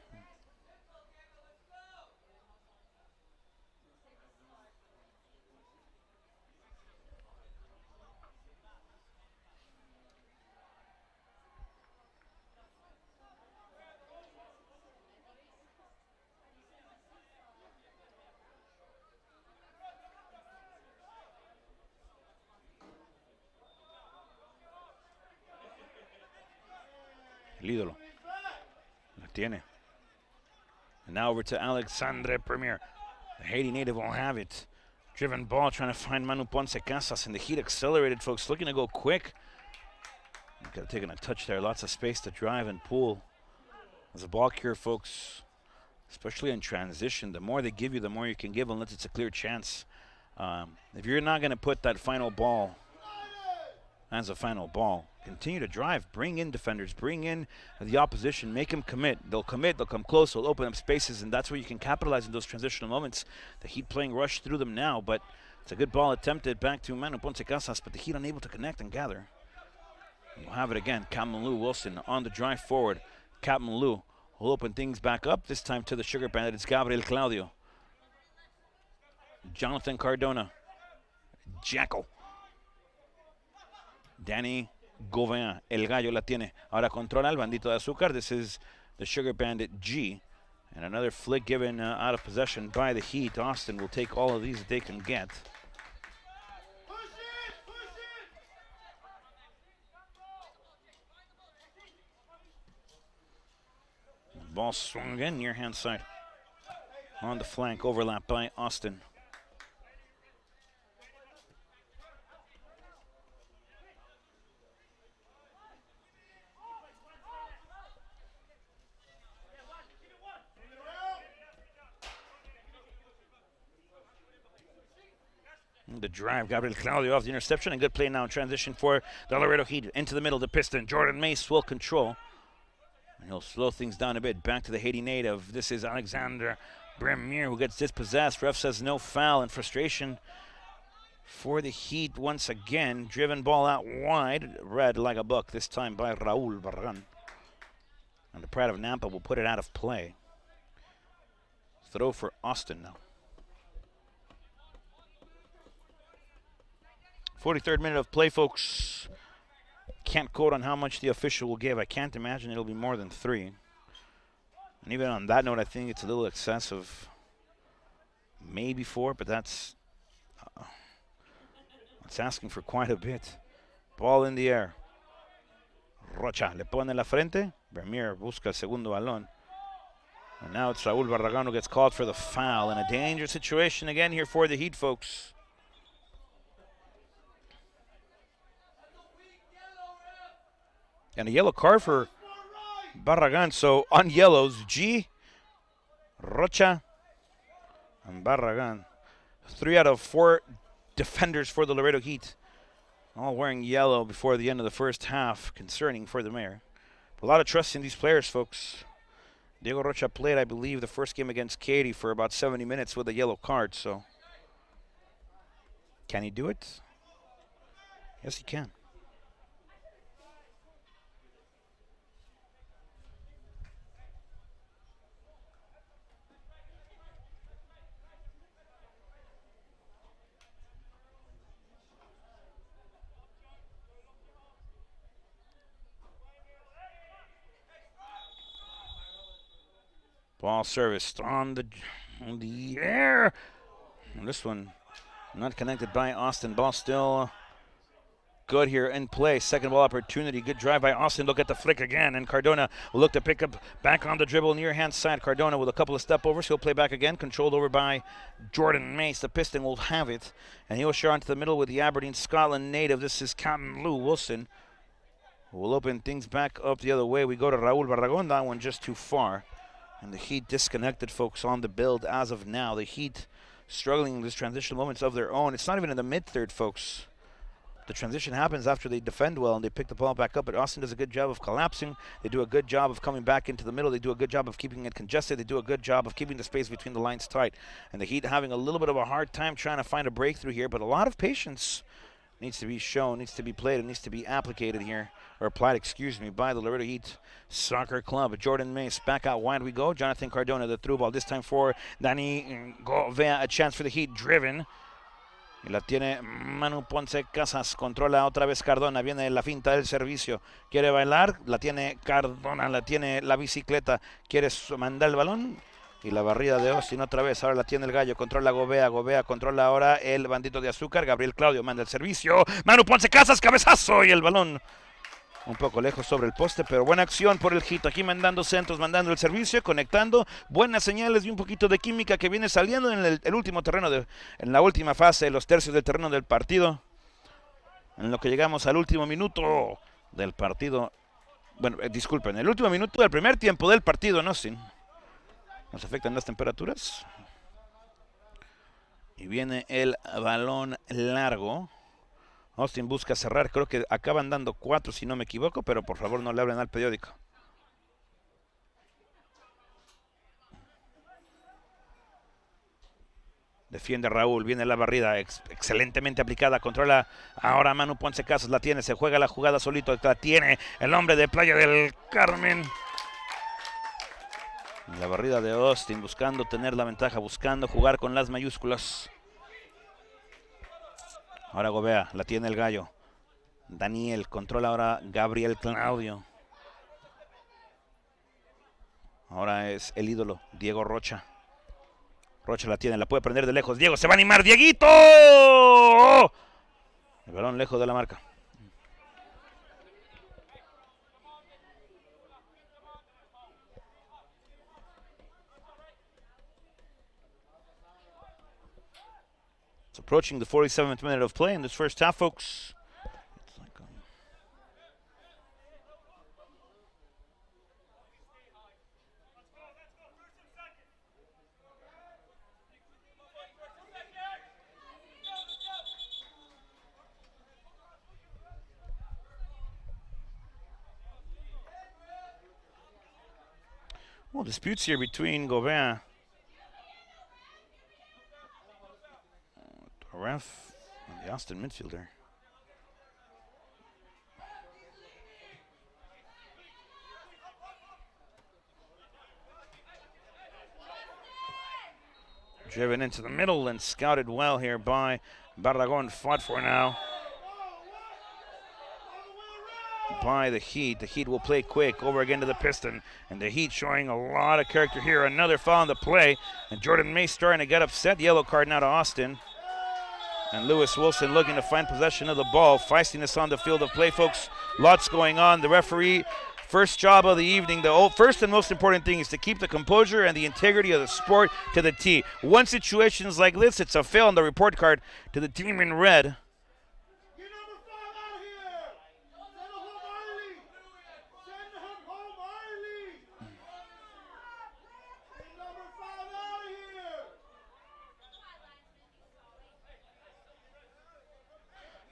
S1: El ídolo. La tiene. And now over to Alexandre Premier. The Haiti native will have it. Driven ball trying to find Manu Ponce Casas, and the Heat accelerated, folks. Looking to go quick. Got to take a touch there. Lots of space to drive and pull. There's a balk here, folks. Especially in transition. The more they give you, the more you can give unless it's a clear chance. If you're not going to put that final ball as a final ball, continue to drive, bring in defenders, bring in the opposition, make them commit, they'll come close, they'll open up spaces, and that's where you can capitalize in those transitional moments. The Heat playing rush through them now, but it's a good ball attempted back to Manu Ponce Casas, but the Heat unable to connect and gather. And we'll have it again, Captain Lou Wilson on the drive forward. Captain Lou will open things back up, this time to the Sugar Bandit. It's Gabriel Claudio. Jonathan Cardona. Jackal. Danny Gauvin, El Gallo la tiene. Ahora controla el bandito de azúcar. This is the Sugar Bandit G. And another flick given out of possession by the Heat. Austin will take all of these that they can get. Ball swung again near hand side. On the flank, overlap by Austin. The drive, Gabriel Claudio off the interception, and good play now in transition for the Laredo Heat. Into the middle, the piston. Jordan Mace will control. And he'll slow things down a bit. Back to the Haiti native. This is Alexander Bremier who gets dispossessed. Ref says no foul, and frustration for the Heat once again. Driven ball out wide. Red like a buck, this time by Raul Barran. And the Pride of Nampa will put it out of play. Throw for Austin now. 43rd minute of play, folks. Can't quote on how much the official will give. I can't imagine it'll be more than 3. And even on that note, I think it's a little excessive. Maybe 4, but that's asking for quite a bit. Ball in the air. Rocha le pone en la frente. Vermeer busca el segundo balón. And now it's Raúl Barragán who gets called for the foul in a dangerous situation again here for the Heat, folks. And a yellow card for Barragán. So on yellows, G, Rocha, and Barragán. 3 out of 4 defenders for the Laredo Heat, all wearing yellow before the end of the first half. Concerning for the mayor. A lot of trust in these players, folks. Diego Rocha played, I believe, the first game against Katy for about 70 minutes with a yellow card. So can he do it? Yes, he can. Ball service on the air. And this one not connected by Austin. Ball still good here in play. Second ball opportunity. Good drive by Austin. Look at the flick again. And Cardona will look to pick up back on the dribble near hand side. Cardona with a couple of step overs. He'll play back again. Controlled over by Jordan Mace. The Piston will have it. And he'll share onto the middle with the Aberdeen, Scotland native. This is Captain Lou Wilson. We'll open things back up the other way. We go to Raúl Barragán. That one just too far. And the Heat disconnected, folks, on the build as of now. The Heat struggling in these transitional moments of their own. It's not even in the mid-third, folks. The transition happens after they defend well and they pick the ball back up. But Austin does a good job of collapsing. They do a good job of coming back into the middle. They do a good job of keeping it congested. They do a good job of keeping the space between the lines tight. And the Heat having a little bit of a hard time trying to find a breakthrough here. But a lot of patience needs to be shown, needs to be played, and needs to be applied here, or applied, excuse me, by the Laredo Heat Soccer Club. Jordan Mace back out wide we go. Jonathan Cardona, the through ball, this time for Dani Govea, a chance for the Heat, driven. Y la tiene Manu Ponce Casas, controla otra vez Cardona, viene la finta del servicio, quiere bailar, la tiene Cardona, la tiene la bicicleta, quiere mandar el balón. Y la barrida de Austin otra vez, ahora la tiene el gallo, controla Govea, Govea controla ahora el bandito de azúcar, Gabriel Claudio manda el servicio, Manu Ponce Casas, cabezazo y el balón un poco lejos sobre el poste, pero buena acción por el Heat, aquí mandando centros, mandando el servicio, conectando, buenas señales y un poquito de química que viene saliendo en el último terreno, en la última fase, los tercios del terreno del partido, en lo que llegamos al último minuto del partido, bueno, disculpen, el último minuto del primer tiempo del partido, no sin. Nos afectan las temperaturas. Y viene el balón largo. Austin busca cerrar. Creo que acaban dando 4 si no me equivoco. Pero por favor no le hablen al periódico. Defiende Raúl. Viene la barrida. Excelentemente aplicada. Controla ahora Manu Ponce Casas. La tiene. Se juega la jugada solito. La tiene el hombre de Playa del Carmen. La barrida de Austin, buscando tener la ventaja, buscando jugar con las mayúsculas. Ahora Govea, la tiene el gallo. Daniel, controla ahora Gabriel Claudio. Ahora es el ídolo, Diego Rocha. Rocha la tiene, la puede prender de lejos. Diego se va a animar, ¡Dieguito! El balón lejos de la marca. It's approaching the 47th minute of play in this first half, folks. Well, disputes here between Govea, the ref, and the Austin midfielder. Driven into the middle and scouted well here by Barragán, fought for now by the Heat. The Heat will play quick over again to the Piston, and the Heat showing a lot of character here. Another foul on the play, and Jordan Mace starting to get upset. Yellow card now to Austin. And Lewis Wilson looking to find possession of the ball. Feistiness on the field of play, folks. Lots going on. The referee, first job of the evening, first and most important thing is to keep the composure and the integrity of the sport to the T. One situations like this, it's a fail on the report card to the team in red.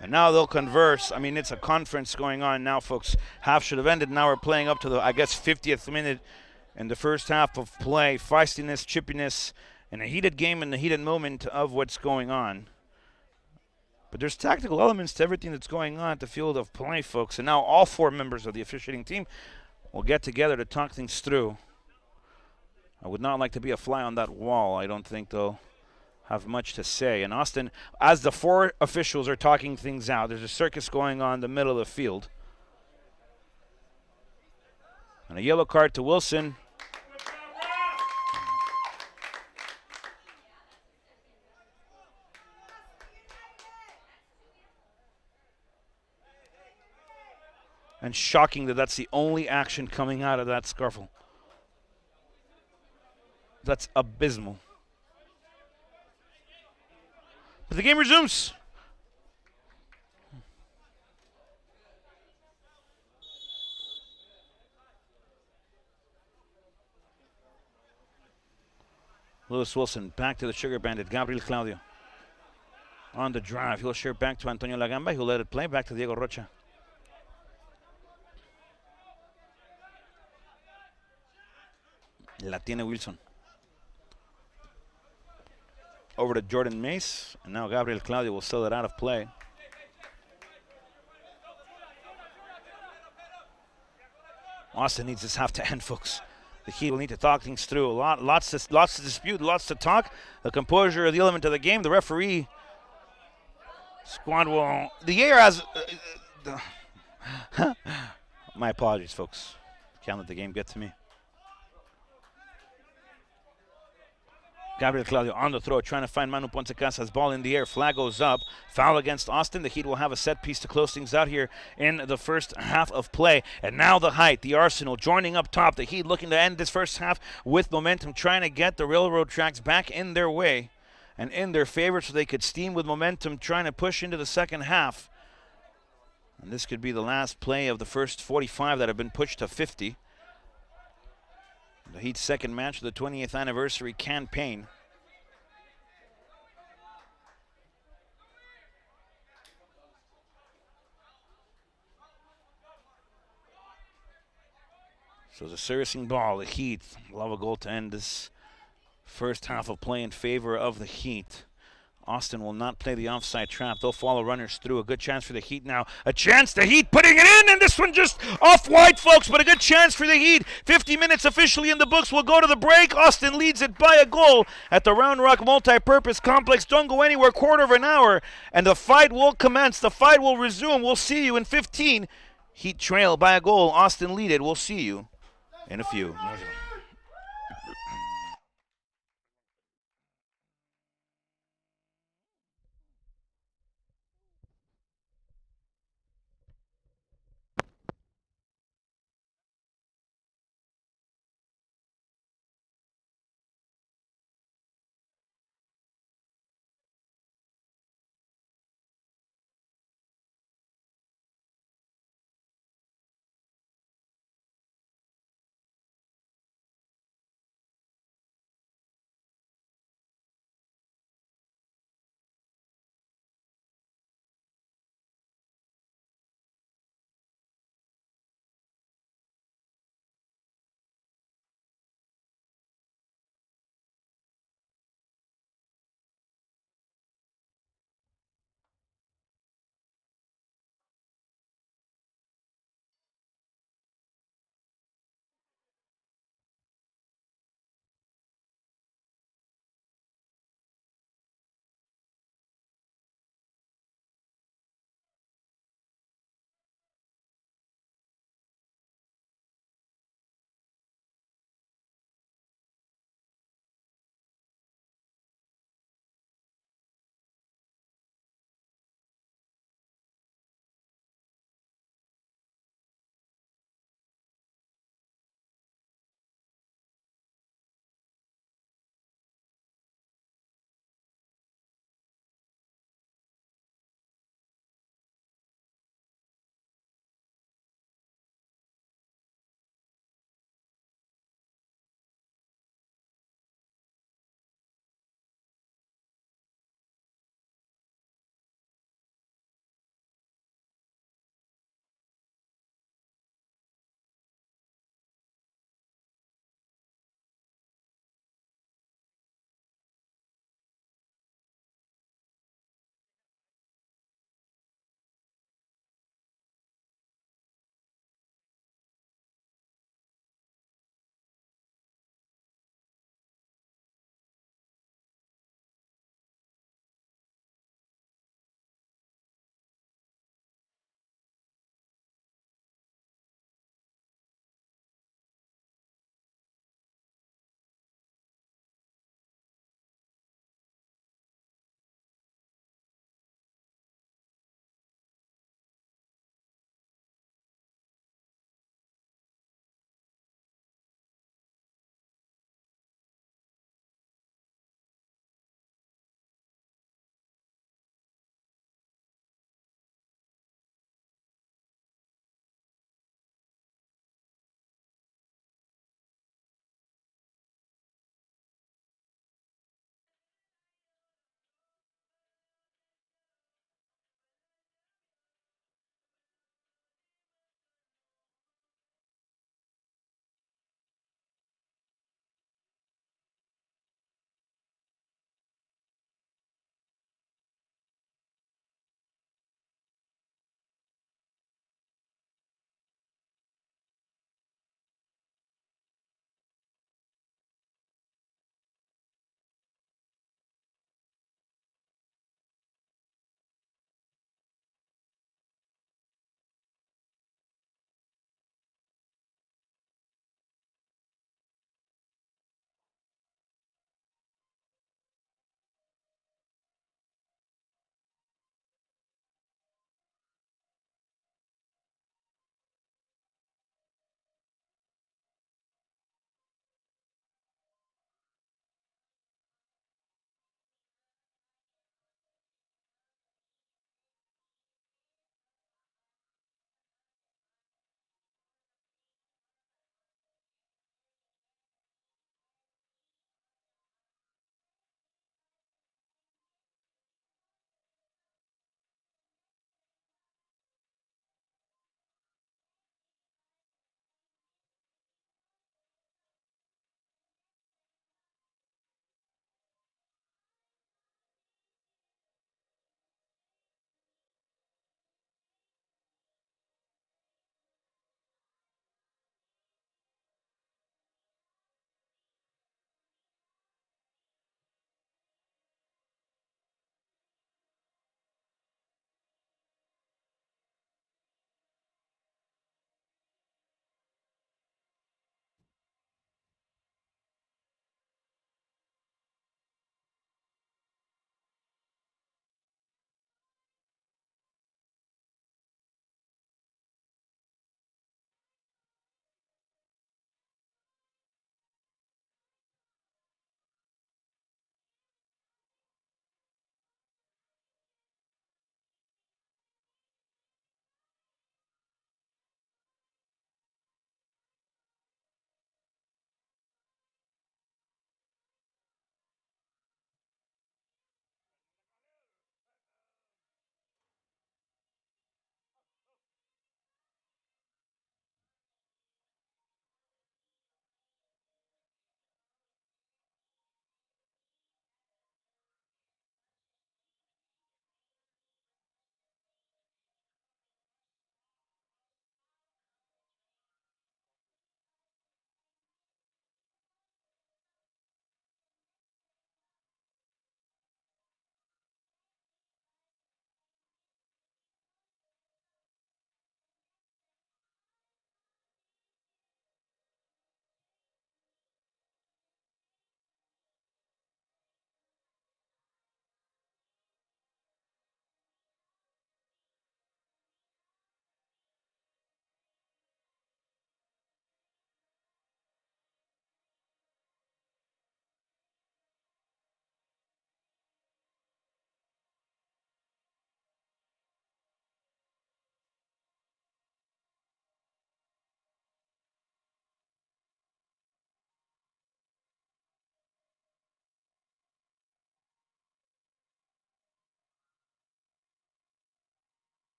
S1: And now they'll converse. I mean, it's a conference going on now, folks. Half should have ended. Now we're playing up to the, I guess, 50th minute in the first half of play. Feistiness, chippiness, and a heated game in the heated moment of what's going on. But there's tactical elements to everything that's going on at the field of play, folks. And now all four members of the officiating team will get together to talk things through. I would not like to be a fly on that wall. I don't think they'll have much to say. And Austin, as the four officials are talking things out, there's a circus going on in the middle of the field. And a yellow card to Wilson. And shocking that that's the only action coming out of that scuffle. That's abysmal. But the game resumes. Lewis Wilson back to the Sugar Bandit. Gabriel Claudio on the drive. He'll share back to Antonio Lagamba. He'll let it play back to Diego Rocha. La tiene Wilson. Over to Jordan Mace. And now Gabriel Claudio will sell it out of play. Austin needs this half to end, folks. The Heat will need to talk things through. Lots to dispute, lots to talk. The composure of the element of the game. The referee squad will. The air has. My apologies, folks. Can't let the game get to me. Gabriel Claudio on the throw, trying to find Manu Poncecasa's ball in the air. Flag goes up. Foul against Austin. The Heat will have a set piece to close things out here in the first half of play. And now the Height, the Arsenal joining up top. The Heat looking to end this first half with momentum, trying to get the railroad tracks back in their way and in their favor so they could steam with momentum, trying to push into the second half. And this could be the last play of the first 45 that have been pushed to 50. The Heat's second match of the 20th anniversary campaign. So the servicing ball, the Heat will have a goal to end this first half of play in favor of the Heat. Austin will not play the offside trap. They'll follow runners through. A good chance for the Heat now. A chance, the Heat putting it in, and this one just off wide, folks, but a good chance for the Heat. 50 minutes officially in the books. We'll go to the break. Austin leads it by a goal at the Round Rock Multi-Purpose Complex. Don't go anywhere, quarter of an hour, and the fight will commence. The fight will resume. We'll see you in 15. Heat trail by a goal. Austin lead it. We'll see you in a few.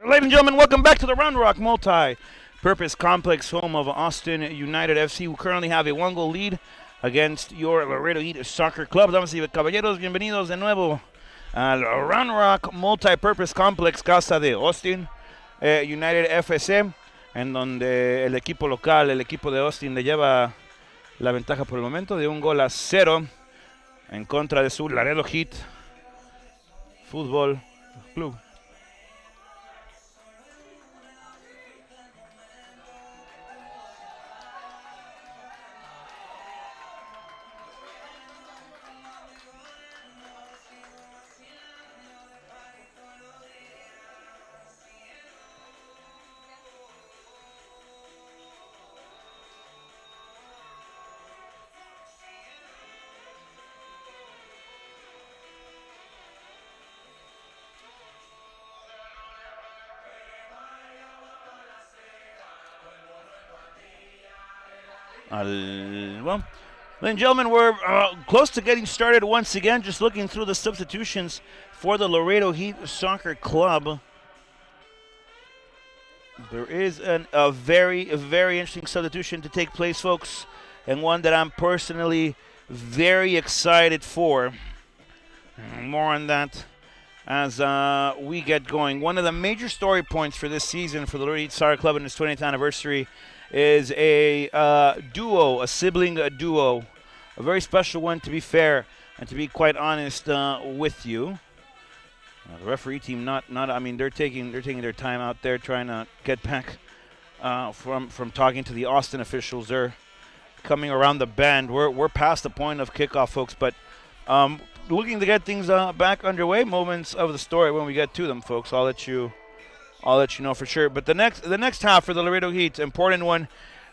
S1: Ladies and gentlemen, welcome back to the Round Rock Multi-Purpose Complex, home of Austin United FC, who currently have a 1-goal lead against your Laredo Heat Soccer Club. Damas y caballeros, bienvenidos de nuevo al Round Rock Multi-Purpose Complex, casa de Austin United FC, en donde el equipo local, el equipo de Austin, le lleva la ventaja por el momento de 1-0 en contra de su Laredo Heat Fútbol Club. Well, ladies and gentlemen, we're close to getting started once again. Just looking through the substitutions for the Laredo Heat Soccer Club. There is a very interesting substitution to take place, folks, and one that I'm personally very excited for. More on that as we get going. One of the major story points for this season for the Laredo Heat Soccer Club in its 20th anniversary is a duo, a sibling duo, a very special one, to be fair and to be quite honest with you. The referee team, I mean, they're taking their time out there trying to get back from talking to the Austin officials. They're coming around the bend. We're past the point of kickoff, folks, but looking to get things back underway. Moments of the story when we get to them, folks. I'll let you know for sure. But the next half for the Laredo Heat, important one,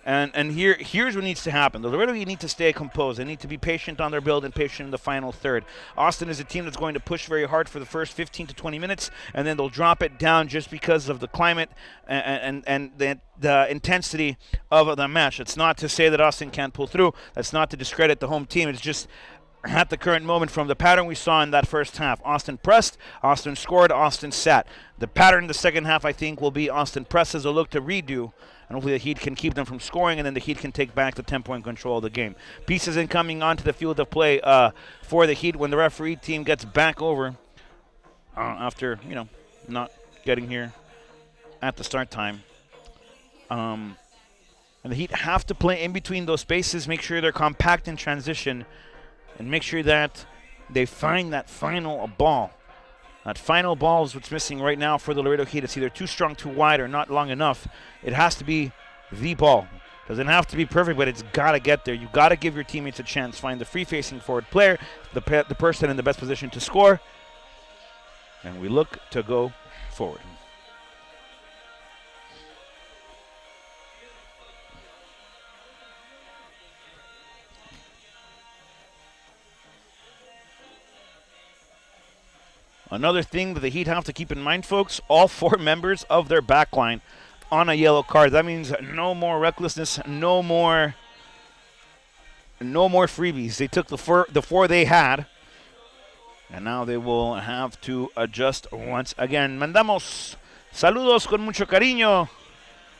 S1: and here's what needs to happen. The Laredo Heat need to stay composed. They need to be patient on their build and patient in the final third. Austin is a team that's going to push very hard for the first 15 to 20 minutes, and then they'll drop it down just because of the climate and the intensity of the match. It's not to say that Austin can't pull through. That's not to discredit the home team. It's just at the current moment, from the pattern we saw in that first half, Austin pressed, Austin scored, Austin sat. The pattern in the second half, I think, will be Austin presses a look to redo, and hopefully the Heat can keep them from scoring, and then the Heat can take back the 10-point control of the game. Pieces incoming onto the field of play for the Heat when the referee team gets back over after, not getting here at the start time. And the Heat have to play in between those spaces, make sure they're compact in transition, and make sure that they find that final ball. That final ball is what's missing right now for the Laredo Heat. It's either too strong, too wide, or not long enough. It has to be the ball. Doesn't have to be perfect, but it's got to get there. You got to give your teammates a chance. Find the free-facing forward player, the person in the best position to score, and we look to go forward. Another thing that the Heat have to keep in mind, folks, all 4 members of their backline on a yellow card. That means no more recklessness, no more freebies. They took the 4 they had, and now they will have to adjust once again. Mandamos saludos con mucho cariño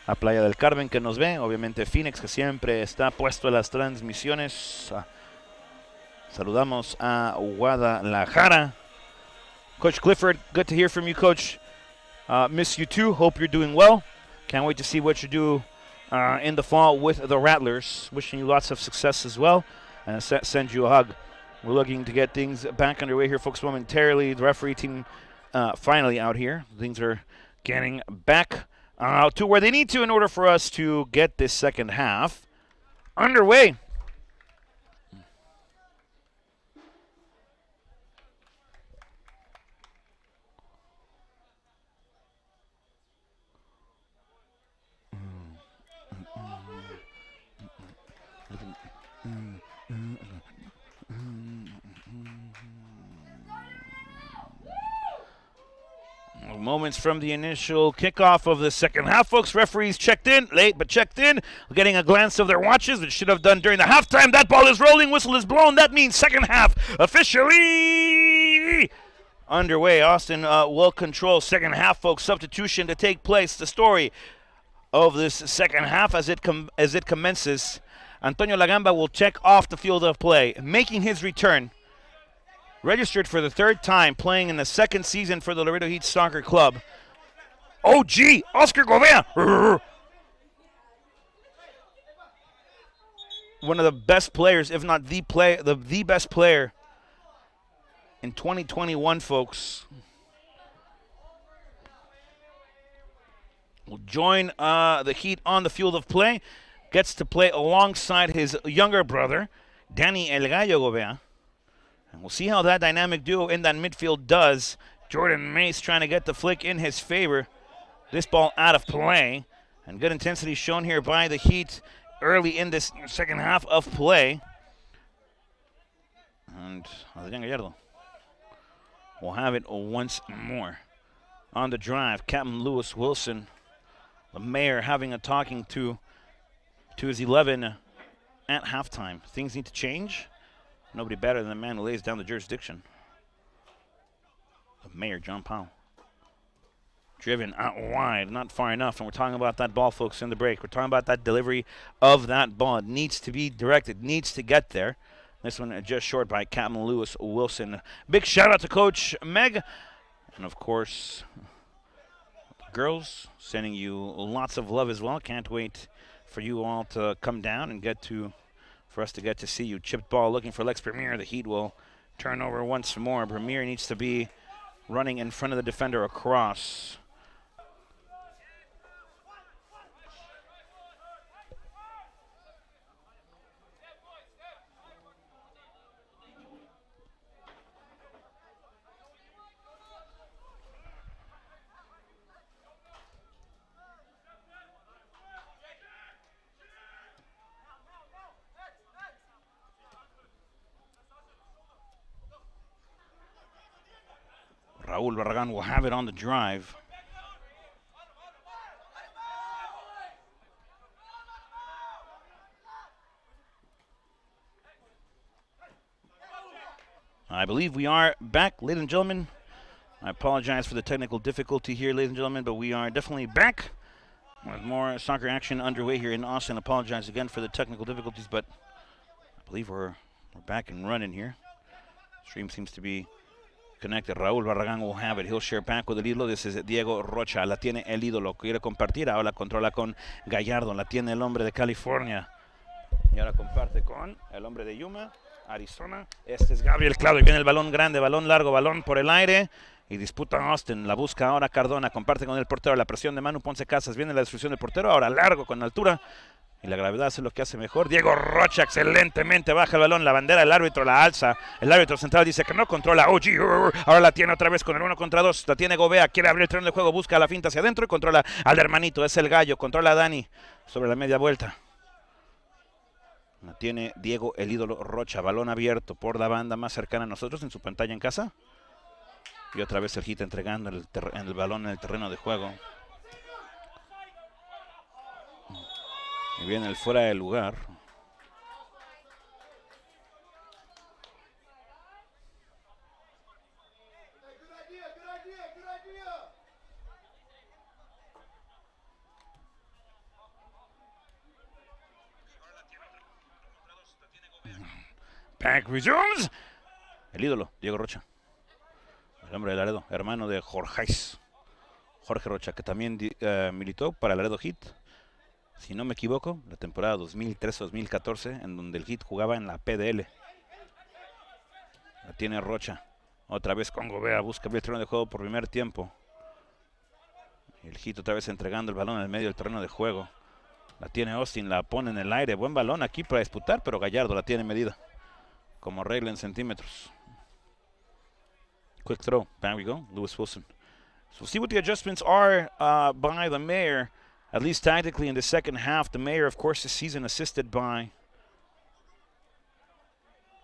S1: a Playa del Carmen, que nos ve, obviamente Phoenix, que siempre está puesto en las transmisiones. Saludamos a Guadalajara. Coach Clifford, good to hear from you, Coach. Miss you too. Hope you're doing well. Can't wait to see what you do in the fall with the Rattlers. Wishing you lots of success as well, and send you a hug. We're looking to get things back underway here, folks, momentarily. The referee team finally out here. Things are getting back to where they need to in order for us to get this second half underway. Moments from the initial kickoff of the second half, folks. Referees checked in, late but checked in, getting a glance of their watches, which should have done during the halftime. That ball is rolling, whistle is blown. That means second half officially underway. Austin will control second half, folks. Substitution to take place. The story of this second half as it commences. Antonio Lagamba will check off the field of play, making his return. Registered for the third time, playing in the second season for the Laredo Heat Soccer Club. Oh, gee, Oscar Gobea. One of the best players, if not the best player in 2021, folks. Will join the Heat on the field of play. Gets to play alongside his younger brother, Danny El Gallo Gobea. And we'll see how that dynamic duo in that midfield does. Jordan Mace trying to get the flick in his favor. This ball out of play. And good intensity shown here by the Heat early in this second half of play. And Adrián Gallardo will have it once more. On the drive, Captain Lewis Wilson, the mayor, having a talking to his 11 at halftime. Things need to change. Nobody better than the man who lays down the jurisdiction. The mayor, John Powell. Driven out wide, not far enough. And we're talking about that ball, folks, in the break. We're talking about that delivery of that ball. It needs to be directed, needs to get there. This one just short by Captain Lewis Wilson. Big shout out to Coach Meg. And, of course, girls, sending you lots of love as well. Can't wait for you all to come down and for us to get to see you. Chipped ball looking for Lex Premier. The Heat will turn over once more. Premier needs to be running in front of the defender across. Raul Barragan will have it on the drive. I believe we are back, ladies and gentlemen. I apologize for the technical difficulty here, ladies and gentlemen, but we are definitely back with more soccer action underway here in Austin. I apologize again for the technical difficulties, but I believe we're back and running here. Stream seems to be connected. Raúl Barragán will have it. He'll share back with el ídolo. This is Diego Rocha. La tiene el ídolo. Quiere compartir. Ahora la controla con Gallardo. La tiene el hombre de California. Y ahora comparte con el hombre de Yuma, Arizona. Este es Gabriel Claudio. Y viene el balón grande, balón largo, balón por el aire. Y disputa Austin. La busca ahora Cardona. Comparte con el portero. La presión de Manu Ponce Casas. Viene la destrucción del portero. Ahora largo con altura. Y la gravedad es lo que hace mejor. Diego Rocha excelentemente baja el balón. La bandera, el árbitro la alza. El árbitro central dice que no controla. Ahora la tiene otra vez con el 1 contra 2. La tiene Gobea. Quiere abrir el terreno de juego. Busca la finta hacia adentro y controla al hermanito. Es el gallo. Controla a Dani sobre la media vuelta. La tiene Diego el ídolo Rocha. Balón abierto por la banda más cercana a nosotros en su pantalla en casa. Y otra vez el Heat entregando el balón en el terreno de juego. Y viene el fuera de lugar. Back resumes. El ídolo, Diego Rocha. El hombre de Laredo, hermano de Jorge Rocha, que también militó para Laredo Heat. Si no me equivoco, la temporada 2013-2014, en donde el Heat jugaba en la PDL. La tiene Rocha. Otra vez con Gobea, busca el terreno de juego por primer tiempo. El Heat otra vez entregando el balón en el medio del terreno de juego. La tiene Austin, la pone en el aire. Buen balón aquí para disputar, pero Gallardo la tiene medida. Como regla en centímetros. Quick throw. There we go. Lewis Wilson. So we'll see what the adjustments are by the mayor. At least tactically in the second half. The mayor, of course, this season assisted by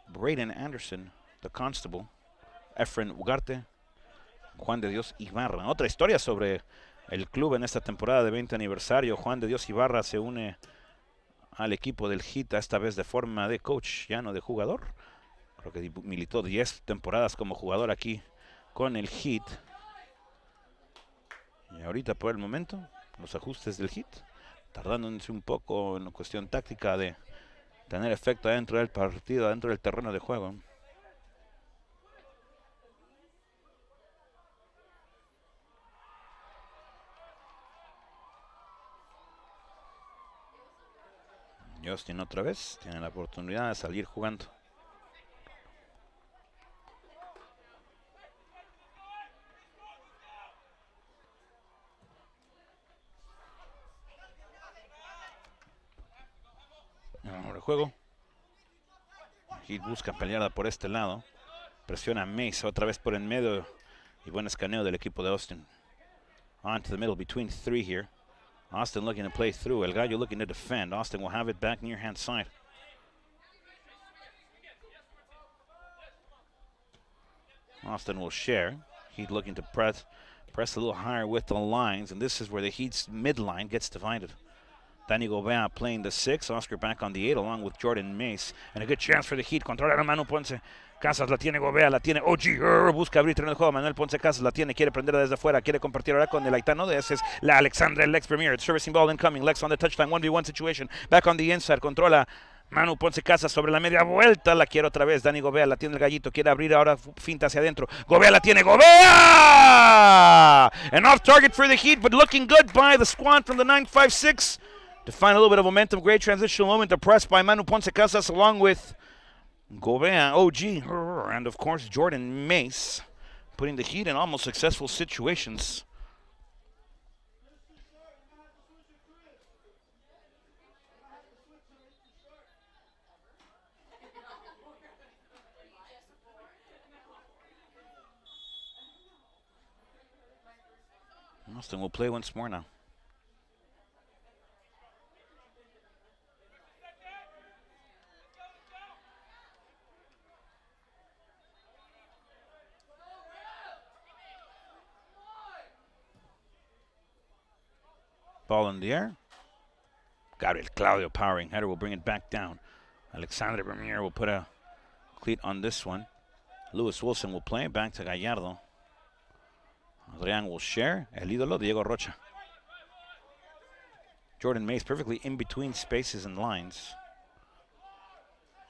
S1: Braden Anderson, the constable, Efren Ugarte, Juan de Dios Ibarra. Otra historia sobre el club en esta temporada de 20 aniversario. Juan de Dios Ibarra se une al equipo del Heat, esta vez de forma de coach, ya no de jugador. Creo que militó 10 temporadas como jugador aquí con el Heat. Y ahorita por el momento, los ajustes del Heat, tardándose un poco en la cuestión táctica de tener efecto dentro del partido, dentro del terreno de juego. Justin otra vez tiene la oportunidad de salir jugando. Ahora juego. Heat busca pelearla por este lado. Presiona a Mace otra vez por en medio. Y buen escaneo del equipo de Austin. On to the middle between three here. Austin looking to play through. El Gallo looking to defend. Austin will have it back near hand side. Austin will share. Heat looking to press a little higher with the lines. And this is where the Heat's midline gets divided. Danny Gobea playing the 6. Oscar back on the 8 along with Jordan Mace. And a good chance for the Heat. Controla a Manu Ponce Casas, la tiene Gobea, la tiene OG. Busca abrir terreno de juego. Manuel Ponce Casas la tiene, quiere prender desde afuera. Quiere compartir ahora con el Aitano. Ese es la Alexandra, el ex Premier. Servicing ball incoming. Lex on the touchline. 1v1 situation. Back on the inside. Controla Manu Ponce Casas sobre la media vuelta. La quiere otra vez. Danny Gobea la tiene el Gallito. Quiere abrir ahora. Finta hacia adentro. Gobea la tiene. ¡Gobea! An off target for the Heat, but looking good by the squad from the 9-5-6. To find a little bit of momentum. Great transitional moment to press by Manu Ponce Casas along with Gobea, OG, and of course Jordan Mace, putting the Heat in almost successful situations. Austin will play once more now. Ball in the air. Gabriel Claudio powering header will bring it back down. Alexandre Bernier will put a cleat on this one. Lewis Wilson will play back to Gallardo. Adrian will share. El ídolo Diego Rocha. Jordan Mace perfectly in between spaces and lines.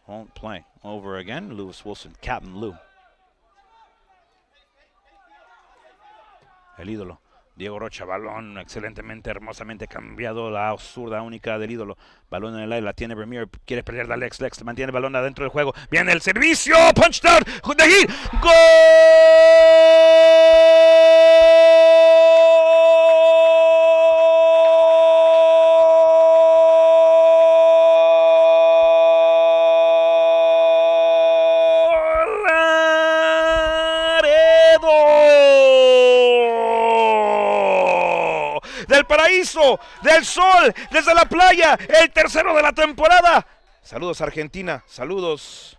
S1: Won't play. Over again. Lewis Wilson. Captain Lou. El ídolo. Diego Rocha, balón excelentemente, hermosamente cambiado, la zurda única del ídolo. Balón en el aire, la tiene Vermeer, quiere perder a Lex, mantiene el balón adentro del juego. Viene el servicio, punch down, de Heat, ¡gol! Del paraíso, del sol, desde la playa, el tercero de la temporada. Saludos a Argentina, saludos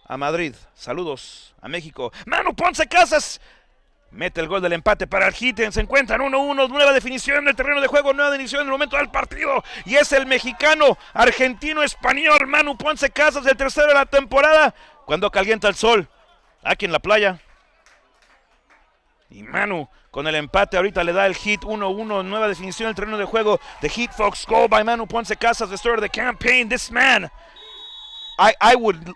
S1: a Madrid, saludos a México. Manu Ponce Casas mete el gol del empate para el Heat. Se encuentran 1-1, nueva definición en el terreno de juego, nueva definición en el momento del partido. Y es el mexicano, argentino, español, Manu Ponce Casas, el tercero de la temporada. Cuando calienta el sol, aquí en la playa. Y Manu con el empate ahorita le da el Heat 1-1, nueva definición en el terreno de juego. The Heat, folks, goal by Manu Ponce Casas, the start of the campaign. This man, I would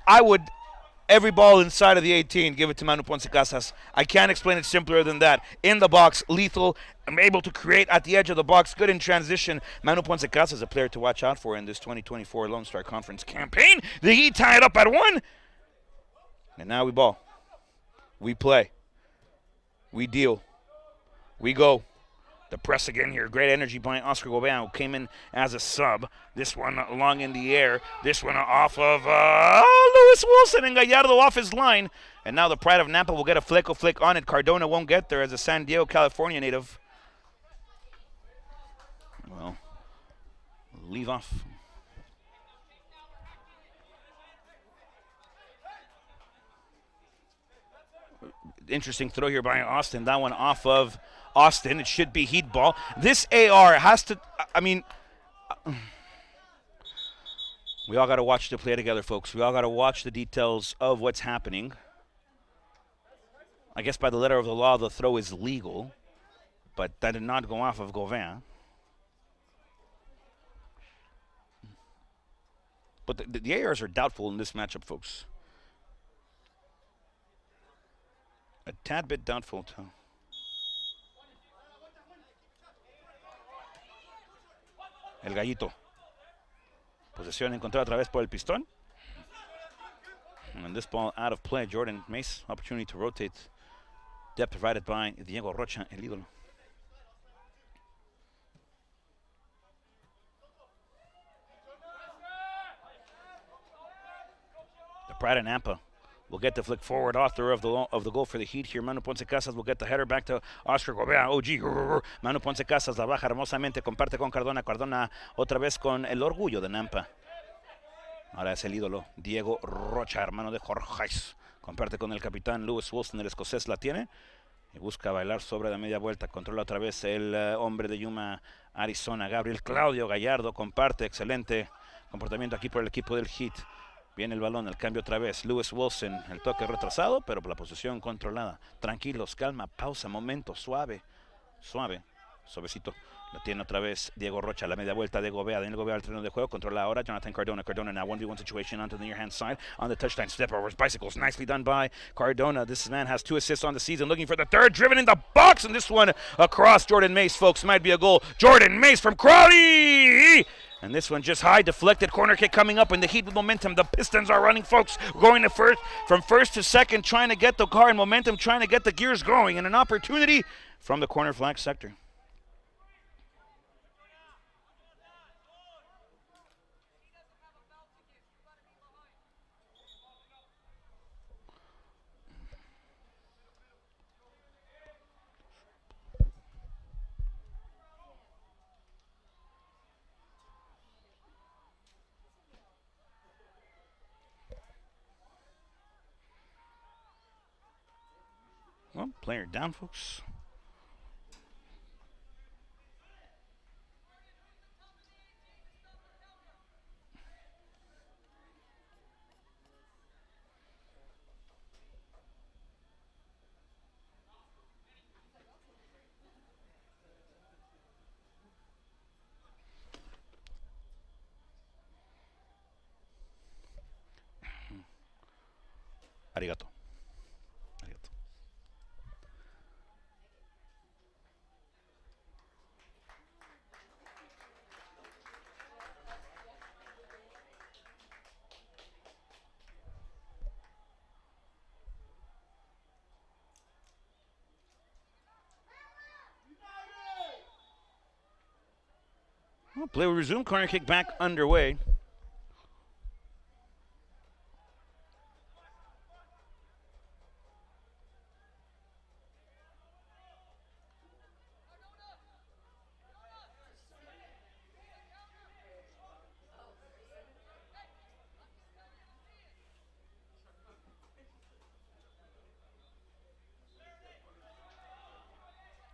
S1: every ball inside of the 18 give it to Manu Ponce Casas. I can't explain it simpler than that. In the box, lethal, I'm able to create at the edge of the box, good in transition. Manu Ponce Casas, a player to watch out for in this 2024 Lone Star Conference campaign. The Heat tie it up at 1, and now we ball, we play, we deal. We go. The press again here. Great energy by Oscar Gobea, who came in as a sub. This one long in the air. This one off of Lewis Wilson, and Gallardo off his line. And now the pride of Napa will get a flick on it. Cardona won't get there as a San Diego, California native. Well, leave off. Interesting throw here by Austin. That one off of Austin. It should be Heat ball. This AR has to, I mean, we all got to watch the play together, folks. We all got to watch the details of what's happening. I guess by the letter of the law, the throw is legal, but that did not go off of Gauvin. But the ARs are doubtful in this matchup, folks. A tad bit doubtful, too. El Gallito. Posesión encontrada otra vez por el Pistón. And this ball out of play. Jordan Mace, opportunity to rotate. Depth provided by Diego Rocha, el ídolo. The Pride of Nampa will get the flick forward. Author of the goal for the Heat here. Manu Ponce Casas will get the header back to Oscar Gobea. OG. Manu Ponce Casas la baja hermosamente. Comparte con Cardona. Cardona otra vez con el orgullo de Nampa. Ahora es el ídolo Diego Rocha, hermano de Jorge. Comparte con el capitán Lewis Wilson, el escocés la tiene. Y busca bailar sobre la media vuelta. Controla otra vez el hombre de Yuma, Arizona. Gabriel Claudio Gallardo comparte. Excelente comportamiento aquí por el equipo del Heat. Viene el balón, el cambio otra vez. Lewis Wilson, el toque retrasado, pero por la posición controlada. Tranquilos, calma, pausa, momento, suave, suavecito. Lo tiene otra vez Diego Rocha, la media vuelta de Gobea. Daniel Gobea al terreno de juego, controla ahora Jonathan Cardona. Cardona now 1v1 situation onto the near hand side. On the touchline, step overs, bicycles, nicely done by Cardona. This man has 2 assists on the season, looking for the third, driven in the box, and this one across Jordan Mace, folks, might be a goal. Jordan Mace from Crowley! And this one just high, deflected corner kick coming up in the Heat with momentum. The Pistons are running, folks, going to from first to second, trying to get the car in momentum, trying to get the gears going, and an opportunity from the corner flag sector. Well, player down, folks. Arigato. Well, play will resume. Corner kick back underway.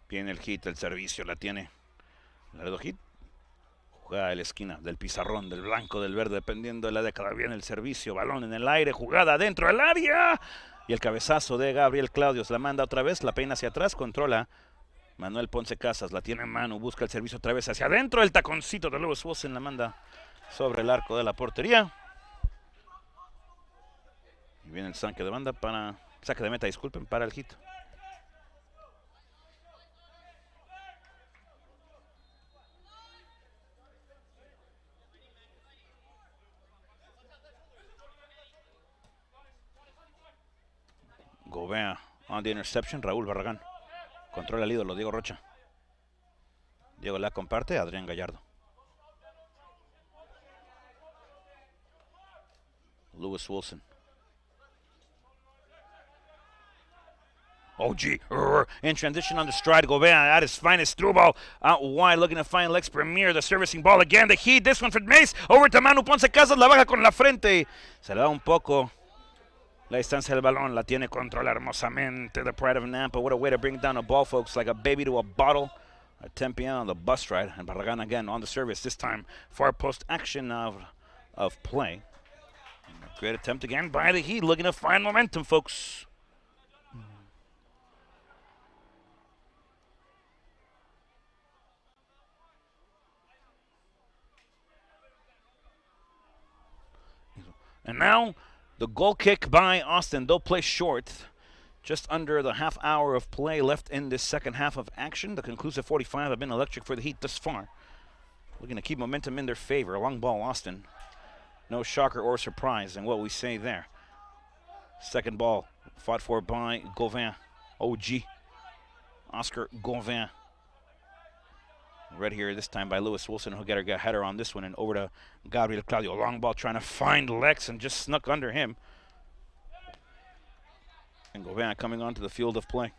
S1: Viene el Heat, el servicio la tiene. Laredo Heat. Jugada de la esquina, del pizarrón, del blanco, del verde, dependiendo de la década. Viene el servicio, balón en el aire, jugada dentro del área. Y el cabezazo de Gabriel Claudios la manda otra vez, la peina hacia atrás, controla Manuel Ponce Casas, la tiene en mano, busca el servicio otra vez hacia adentro. El taconcito de Lewis Wilson la manda sobre el arco de la portería. Y viene el saque de banda saque de meta, disculpen, para el Heat. Gobea on the interception, Raúl Barragán. Controla el ídolo, Diego Rocha. Diego la comparte, Adrián Gallardo. Lewis Wilson. OG in transition on the stride. Gobea at his finest, through ball out wide, looking to find Lex Premier, the servicing ball again. The Heat, this one for Mace, over to Manu Ponce Casas, la baja con la frente. Se le da un poco la distancia del balón, la tiene controla hermosamente. The Pride of Nampa. What a way to bring down a ball, folks, like a baby to a bottle. At 10 p.m. on the bus ride. And Barragan again on the service, this time far post action of play. Great attempt again by the Heat, looking to find momentum, folks. And now the goal kick by Austin. They'll play short. Just under the half hour of play left in this second half of action. The conclusive 45 have been electric for the Heat thus far. Looking to keep momentum in their favor. Long ball, Austin. No shocker or surprise in what we say there. Second ball fought for by Gauvin. OG. Oscar Gauvin. Read here this time by Lewis Wilson. He'll get a header on this one and over to Gabriel Claudio. Long ball trying to find Lex and just snuck under him. And Gauvin coming onto the field of play.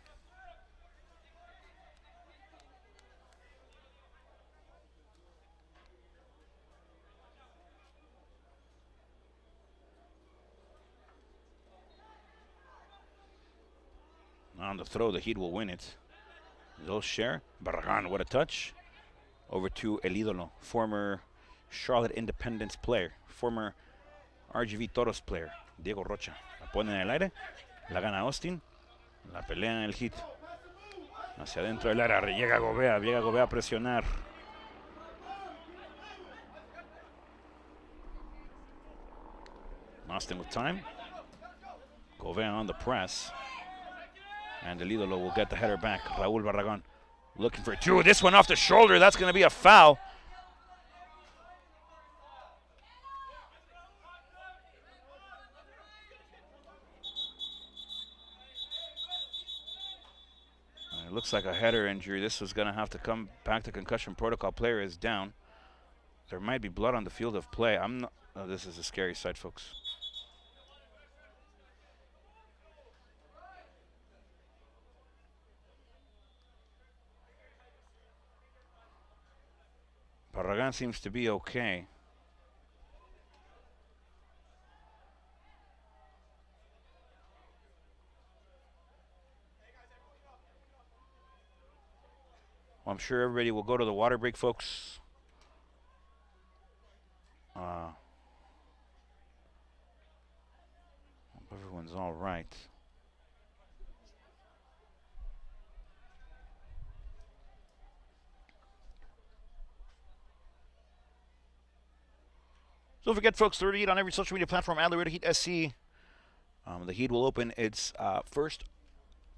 S1: On the throw, the Heat will win it. They'll share. Barragan, what a touch. Over to El Idolo, former Charlotte Independence player, former RGV Toros player, Diego Rocha. La pone en el aire, la gana Austin, la pelea en el Heat. Hacia adentro del área, llega Gobea a presionar. Austin with time. Gobea on the press. And El Idolo will get the header back. Raúl Barragán looking for two. This one off the shoulder. That's going to be a foul. It looks like a header injury. This was going to have to come back to concussion protocol. Player is down. There might be blood on the field of play. I'm not. Oh, this is a scary sight, folks. Barragan seems to be okay. Well, I'm sure everybody will go to the water break, folks. Everyone's all right. So don't forget, folks, Laredo Heat on every social media platform at Laredo Heat SC. The Heat will open its first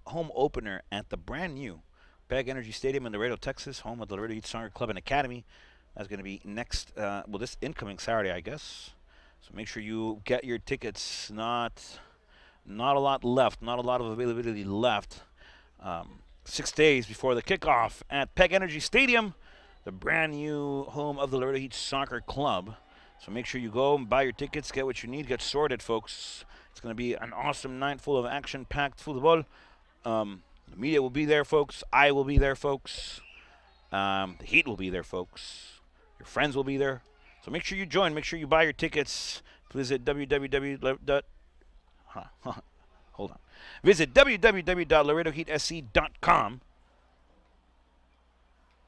S1: home opener at the brand new Peg Energy Stadium in Laredo, Texas, home of the Laredo Heat Soccer Club and Academy. That's going to be next, this incoming Saturday, I guess. So make sure you get your tickets. Not a lot left, not a lot of availability left. 6 days before the kickoff at Peg Energy Stadium, the brand new home of the Laredo Heat Soccer Club. So make sure you go and buy your tickets, get what you need, get sorted, folks. It's going to be an awesome night full of action-packed football. The media will be there, folks. I will be there, folks. The Heat will be there, folks. Your friends will be there. So make sure you join. Make sure you buy your tickets. Visit Visit www.laredoheatsc.com.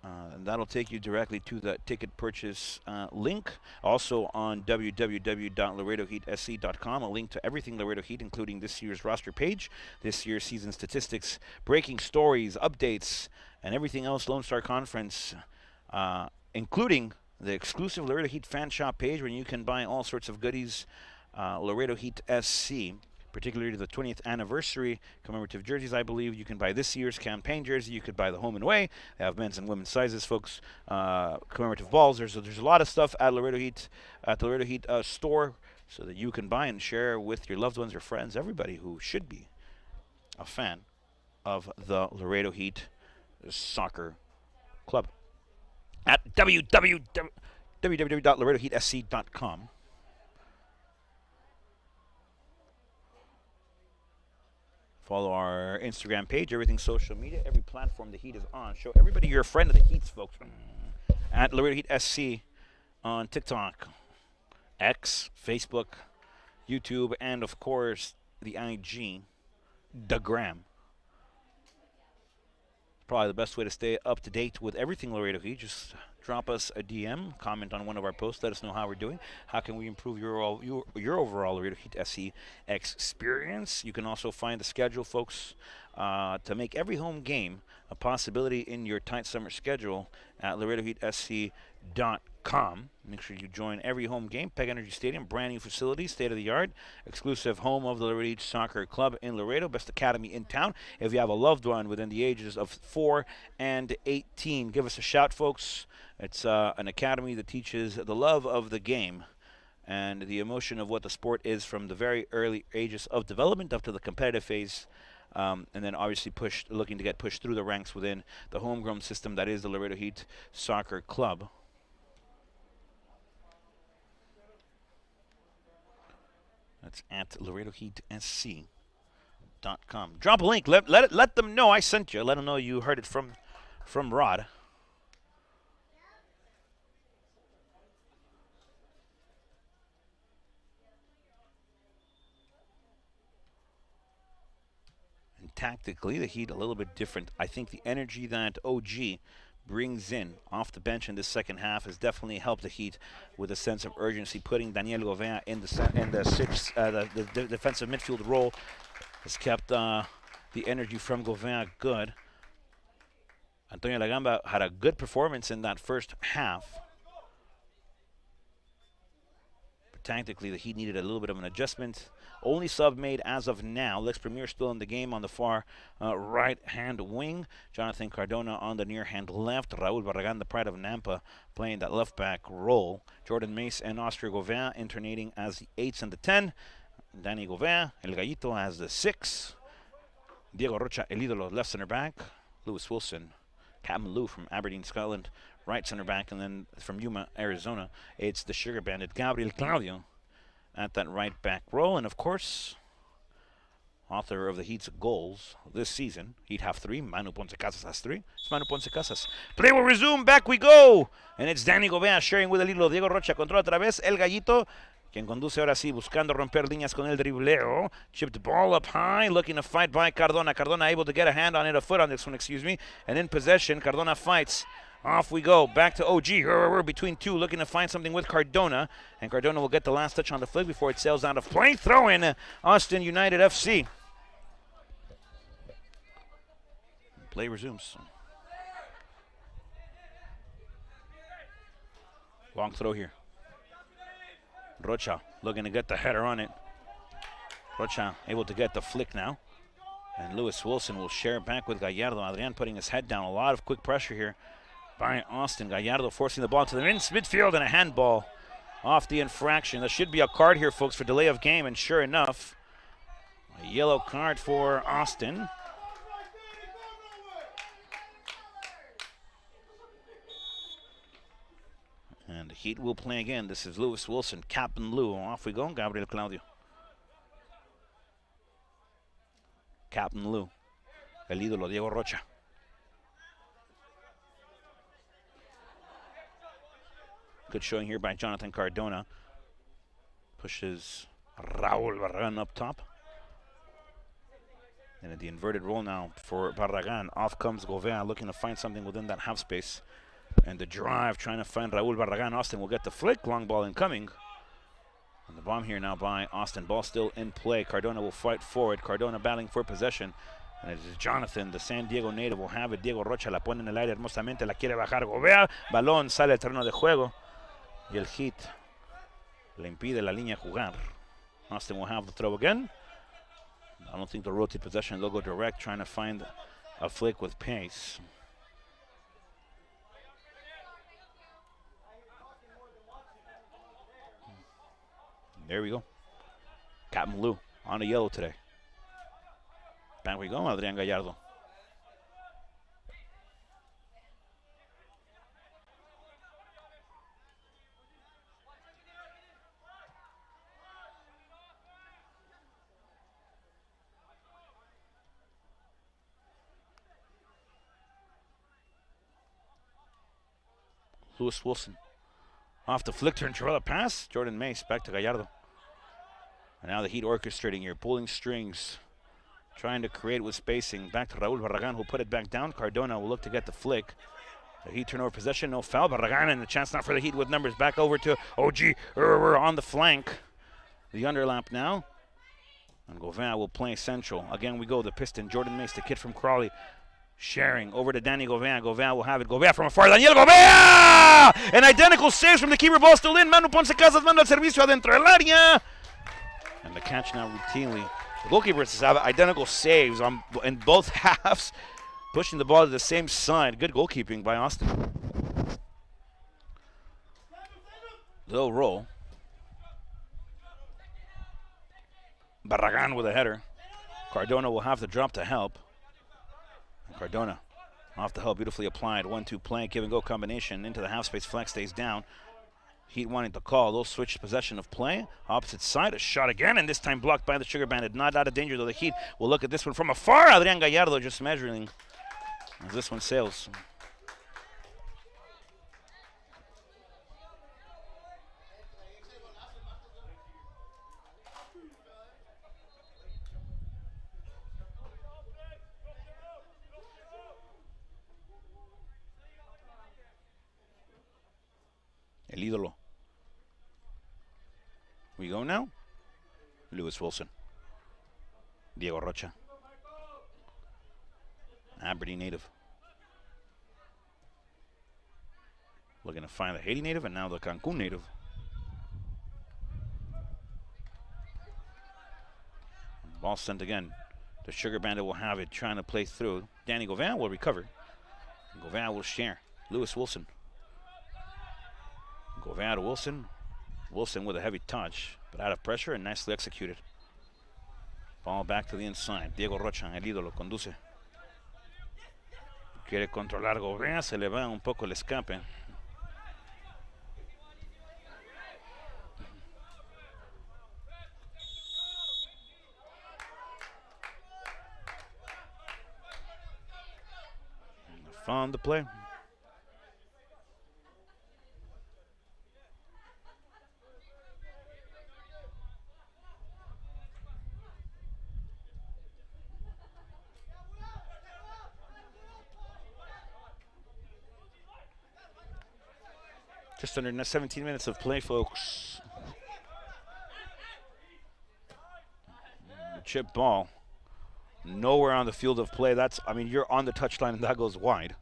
S1: And that'll take you directly to the ticket purchase link. Also on www.laredoheatsc.com, a link to everything Laredo Heat, including this year's roster page, this year's season statistics, breaking stories, updates, and everything else Lone Star Conference, including the exclusive Laredo Heat fan shop page where you can buy all sorts of goodies. Laredo Heat SC, particularly the 20th anniversary commemorative jerseys, I believe. You can buy this year's campaign jersey. You could buy the home and away. They have men's and women's sizes, folks. Commemorative balls. There's a lot of stuff at Laredo Heat, at the Laredo Heat store, so that you can buy and share with your loved ones, your friends, everybody who should be a fan of the Laredo Heat Soccer Club. At www.laredoheatsc.com. Follow our Instagram page, everything social media, every platform the Heat is on. Show everybody you're a friend of the Heats, folks. At Laredo Heat SC on TikTok, X, Facebook, YouTube, and of course the IG, the Gram. Probably the best way to stay up to date with everything Laredo Heat. Just drop us a DM, comment on one of our posts, let us know how we're doing. How can we improve your overall Laredo Heat SC experience? You can also find the schedule, folks, to make every home game a possibility in your tight summer schedule at LaredoHeatSC.com. PegEnergyStadium.com. Make sure you join every home game. Peg Energy Stadium, brand new facility, state of the art, exclusive home of the Laredo Soccer Club in Laredo, best academy in town. If you have a loved one within the ages of 4 and 18, give us a shout, folks. It's an academy that teaches the love of the game and the emotion of what the sport is from the very early ages of development up to the competitive phase. And then obviously looking to get pushed through the ranks within the homegrown system that is the Laredo Heat Soccer Club. That's at LaredoHeatSC.com. Drop a link. Let them know I sent you. Let them know you heard it from Rod. Tactically, the Heat a little bit different. I think the energy that OG brings in off the bench in this second half has definitely helped the Heat with a sense of urgency. Putting Daniel Gauvin in the defensive midfield role has kept the energy from Gauvin good. Antonio Lagamba had a good performance in that first half. But tactically, the Heat needed a little bit of an adjustment. Only sub made as of now. Lex Premier still in the game on the far right-hand wing. Jonathan Cardona on the near-hand left. Raul Barragan, the pride of Nampa, playing that left-back role. Jordan Mace and Oscar Gauvin alternating as the 8s and the 10. Danny Gauvin, El Gallito as the 6. Diego Rocha, El Idolo, left center back. Lewis Wilson, Captain Lou from Aberdeen, Scotland, right center back. And then from Yuma, Arizona, it's the Sugar Bandit, Gabriel Claudio, at that right back role. And of course, author of the Heat's goals this season, Heat have 3, Manu Ponce Casas has 3. It's Manu Ponce Casas. Play will resume, back we go. And it's Danny Gauvin sharing with el hilo. Diego Rocha controla otra vez, El Gallito, quien conduce ahora sí, buscando romper líneas con el dribleo. Chipped ball up high, looking to fight by Cardona. Cardona able to get a hand on it, a foot on this one, excuse me. And in possession, Cardona fights. Off we go, back to OG. We're between two, looking to find something with Cardona. And Cardona will get the last touch on the flick before it sails out of play. Throw in Austin United FC. Play resumes. Long throw here. Rocha looking to get the header on it. Rocha able to get the flick now. And Lewis Wilson will share it back with Gallardo. Adrian putting his head down. A lot of quick pressure here by Austin. Gallardo forcing the ball to the midfield, and a handball off the infraction. There should be a card here, folks, for delay of game, and sure enough, a yellow card for Austin. And the Heat will play again. This is Lewis Wilson, Captain Lou. Off we go, Gabriel Claudio. Captain Lou, El Ídolo, Diego Rocha. Good showing here by Jonathan Cardona. Pushes Raul Barragan up top. And at the inverted roll now for Barragan. Off comes Gauvin, looking to find something within that half space. And the drive, trying to find Raul Barragan. Austin will get the flick. Long ball incoming. And the bomb here now by Austin. Ball still in play. Cardona will fight forward. Cardona battling for possession. And it is Jonathan, the San Diego native, will have it. Diego Rocha la pone en el aire hermosamente. La quiere bajar Gauvin. Balón sale al terreno de juego. Y el Heat le impide la línea jugar. Austin will have the throw again. I don't think they'll rotate possession. They'll go direct, trying to find a flick with pace. There we go. Captain Lou on a yellow today. Back we go, Adrian Gallardo. Lewis Wilson off the flick turn, Chirella pass. Jordan Mace back to Gallardo. And now the Heat orchestrating here, pulling strings, trying to create with spacing. Back to Raul Barragan, who'll put it back down. Cardona will look to get the flick. The Heat turn over possession, no foul. Barragan, and the chance now for the Heat with numbers. Back over to OG. We're on the flank. The underlap now. And Gauvin will play central. Again we go, the Piston. Jordan Mace, the kid from Crawley. Sharing over to Danny Gobea. Gobea will have it. Gobea from afar. Daniel Gobea! An identical save from the keeper. Ball still in. Manu Ponce Casas manda el servicio adentro del área. And the catch now routinely. The goalkeepers have identical saves in both halves, pushing the ball to the same side. Good goalkeeping by Austin. Low roll. Barragan with a header. Cardona will have to drop to help. Cardona off the help, beautifully applied. 1-2 play, give and go combination into the half space. Flag stays down. Heat wanting to call. They'll switch possession of play. Opposite side, a shot again, and this time blocked by the Sugar Bandit. Not out of danger though. The Heat will look at this one from afar. Adrian Gallardo just measuring as this one sails. El ídolo. We go now. Lewis Wilson. Diego Rocha. Aberdeen native. Looking to find the Haiti native and now the Cancun native. Ball sent again. The Sugar Bandit will have it, trying to play through. Danny Gobea will recover. Gobea will share. Lewis Wilson. Gobea to Wilson. Wilson with a heavy touch, but out of pressure and nicely executed. Ball back to the inside. Diego Rocha, el ídolo, conduce. Quiere controlar Gobea, se le va un poco el escape. Found the play. Just under 17 minutes of play, folks. Chip ball. Nowhere on the field of play. That's, I mean, you're on the touchline and that goes wide.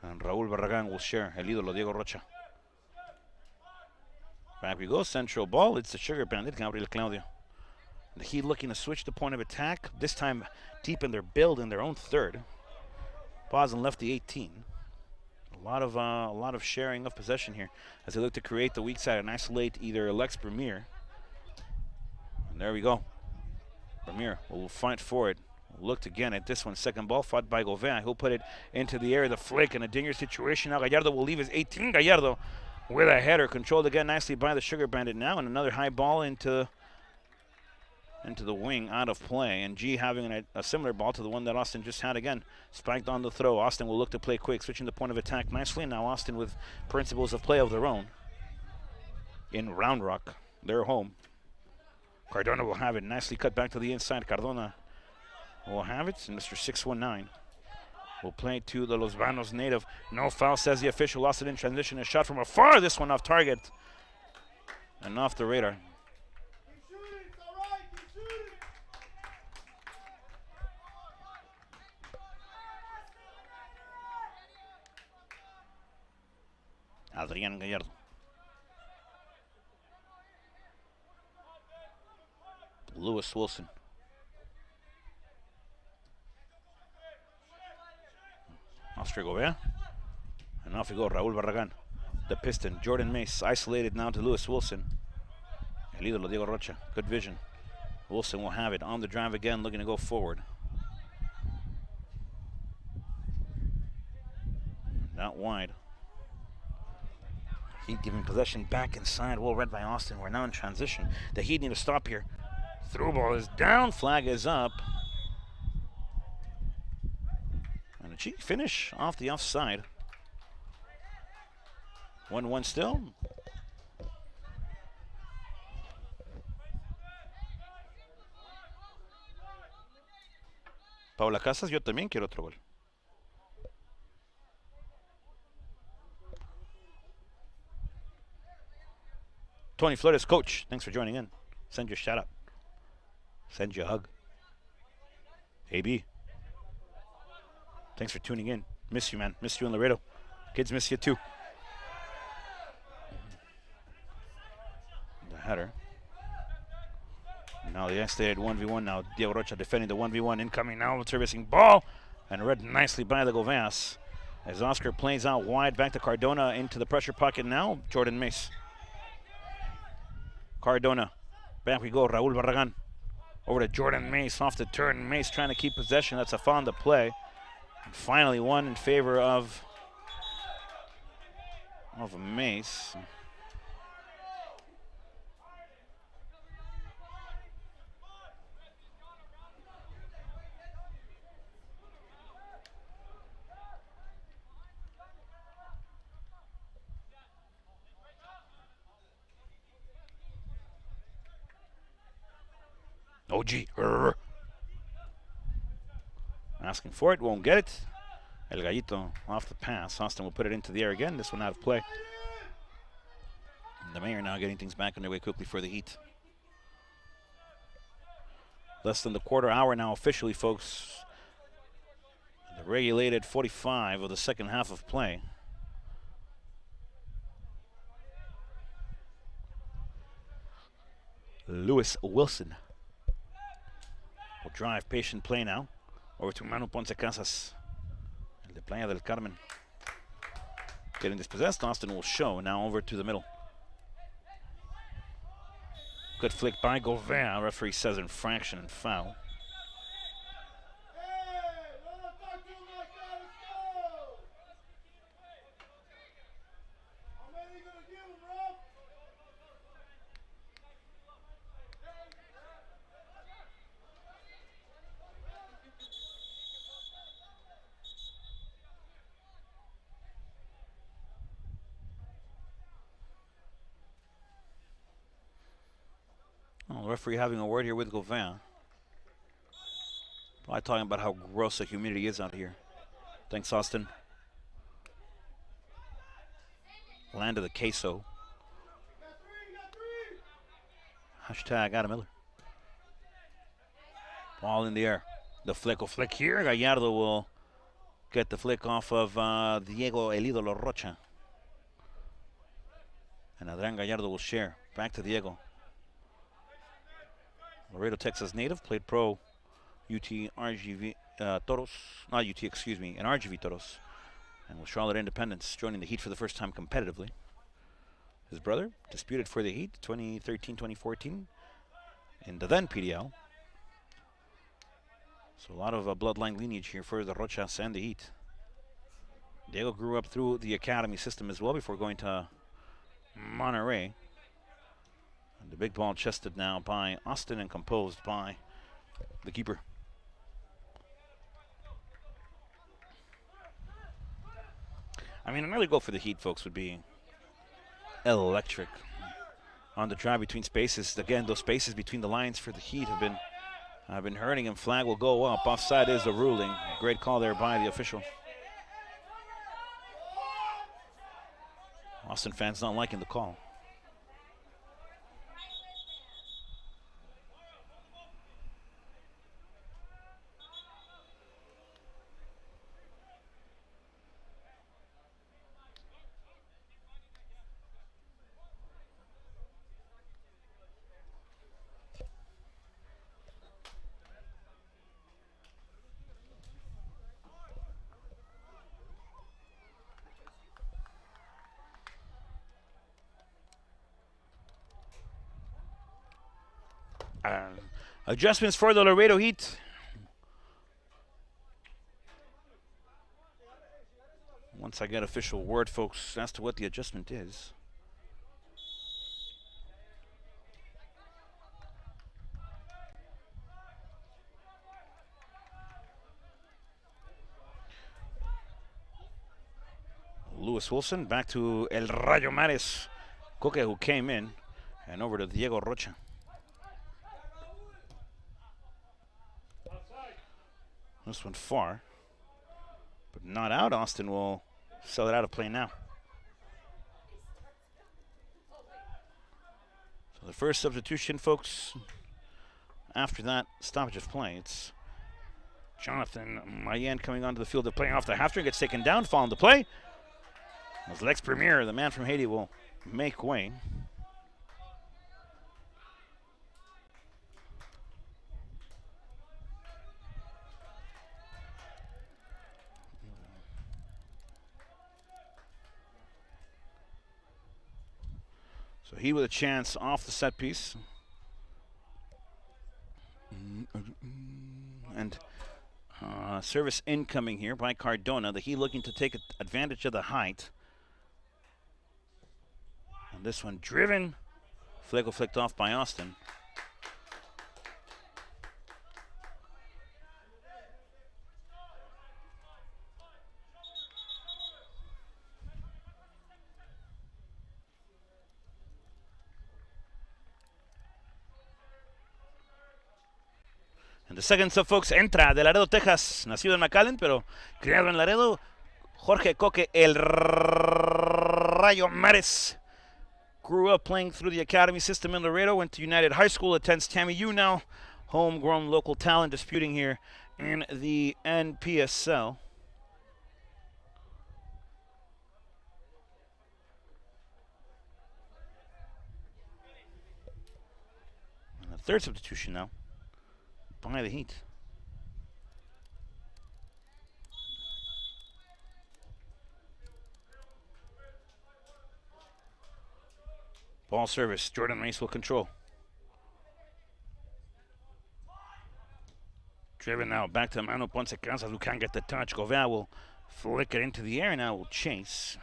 S1: And Raúl Barragán will share. El ídolo, Diego Rocha. Back we go. Central ball. It's the Sugar Bandit, Gabriel Claudio. The Heat looking to switch the point of attack. This time deep in their build in their own third. Pause and left the 18. A lot of sharing of possession here as they look to create the weak side and isolate either Alex Bermier. And there we go. Bermier will fight for it. Looked again at this one. Second ball fought by Gobea. He'll put it into the air. The flick in a dinger situation. Now Gallardo will leave his 18. Gallardo with a header controlled again nicely by the Sugar Bandit now, and another high ball into the wing out of play, and G having a similar ball to the one that Austin just had again. Spiked on the throw. Austin will look to play quick, switching the point of attack nicely. And now Austin with principles of play of their own. In Round Rock, their home. Cardona will have it, nicely cut back to the inside. Cardona will have it, and Mr. 619 will play to the Los Banos native. No foul, says the official. Lost it in transition. A shot from afar. This one off target and off the radar. Adrián Gallardo. Lewis Wilson. Oscar Gobea. And off we go, Raúl Barragán. The piston, Jordan Mace, isolated now to Lewis Wilson. El ídolo, Diego Rocha. Good vision. Wilson will have it on the drive again, looking to go forward. Not wide. Heat giving possession back inside. Well read by Austin. We're now in transition. The Heat need to stop here. Through ball is down. Flag is up. And a cheeky finish off the offside. 1-1 still. Paula Casas, yo también quiero otro gol. Tony Flores, coach, thanks for joining in. Send your shout out. Send you a hug. AB. Thanks for tuning in. Miss you, man. Miss you in Laredo. Kids miss you too. The header. Now the extended 1v1. Now Diego Rocha defending the 1v1. Incoming now. Servicing ball. And read nicely by the Govas. As Oscar plays out wide. Back to Cardona into the pressure pocket now. Jordan Mace. Cardona. Back we go. Raul Barragan. Over to Jordan Mace. Off the turn. Mace trying to keep possession. That's a foul on the play. And finally one in favor of Mace. OG. Asking for it, won't get it. El Gallito off the pass. Austin will put it into the air again. This one out of play. And the Mayor now getting things back underway quickly for the Heat. Less than the quarter hour now officially, folks. The regulated 45 of the second half of play. Lewis Wilson will drive, patient play now. Over to Manu Ponce Casas. El de Playa del Carmen. Getting dispossessed. Austin will show. Now over to the middle. Good flick by Gauvin. Referee says infraction and foul. Well, the referee having a word here with Gauvin. Probably talking about how gross the humidity is out here. Thanks, Austin. Land of the queso. Hashtag Adam Miller. Ball in the air. The flick will flick here. Gallardo will get the flick off of Diego El Idolo Rocha. And Adrian Gallardo will share. Back to Diego. Laredo, Texas native, played pro UT RGV Toros, not UT, excuse me, and RGV Toros, and with Charlotte Independence, joining the Heat for the first time competitively. His brother disputed for the Heat 2013-2014 in the then PDL. So a lot of bloodline lineage here for the Rochas and the Heat. Diego grew up through the academy system as well before going to Monterrey. And the big ball chested now by Austin and composed by the keeper. I mean, another goal for the Heat, folks, would be electric. On the drive between spaces, again, those spaces between the lines for the Heat have been hurting, and flag will go up. Offside is the ruling. Great call there by the official. Austin fans not liking the call. Adjustments for the Laredo Heat. Once I get official word, folks, as to what the adjustment is. Lewis Wilson back to El Rayo Mares Coque, who came in, and over to Diego Rocha. This one far, but not out. Austin will sell it out of play now. So the first substitution, folks, after that stoppage of play. It's Jonathan Mayen coming onto the field of play off the half turn, gets taken down, following the play. As Lex Premier, the man from Haiti, will make way. So he with a chance off the set piece. And service incoming here by Cardona. The Heat looking to take advantage of the height. And this one driven. Flickle flicked off by Austin. And the second sub, folks, entra de Laredo, Texas. Nacido en McAllen, pero criado en Laredo. Jorge Coque El Rayo Mares. Grew up playing through the academy system in Laredo. Went to United High School. Attends Tammy U now. Homegrown local talent disputing here in the NPSL. And the third substitution now by the Heat. Ball service, Jordan Mace will control. Driven now, back to Manu Ponce Casas, who can't get the touch. Govea will flick it into the air, and now will chase.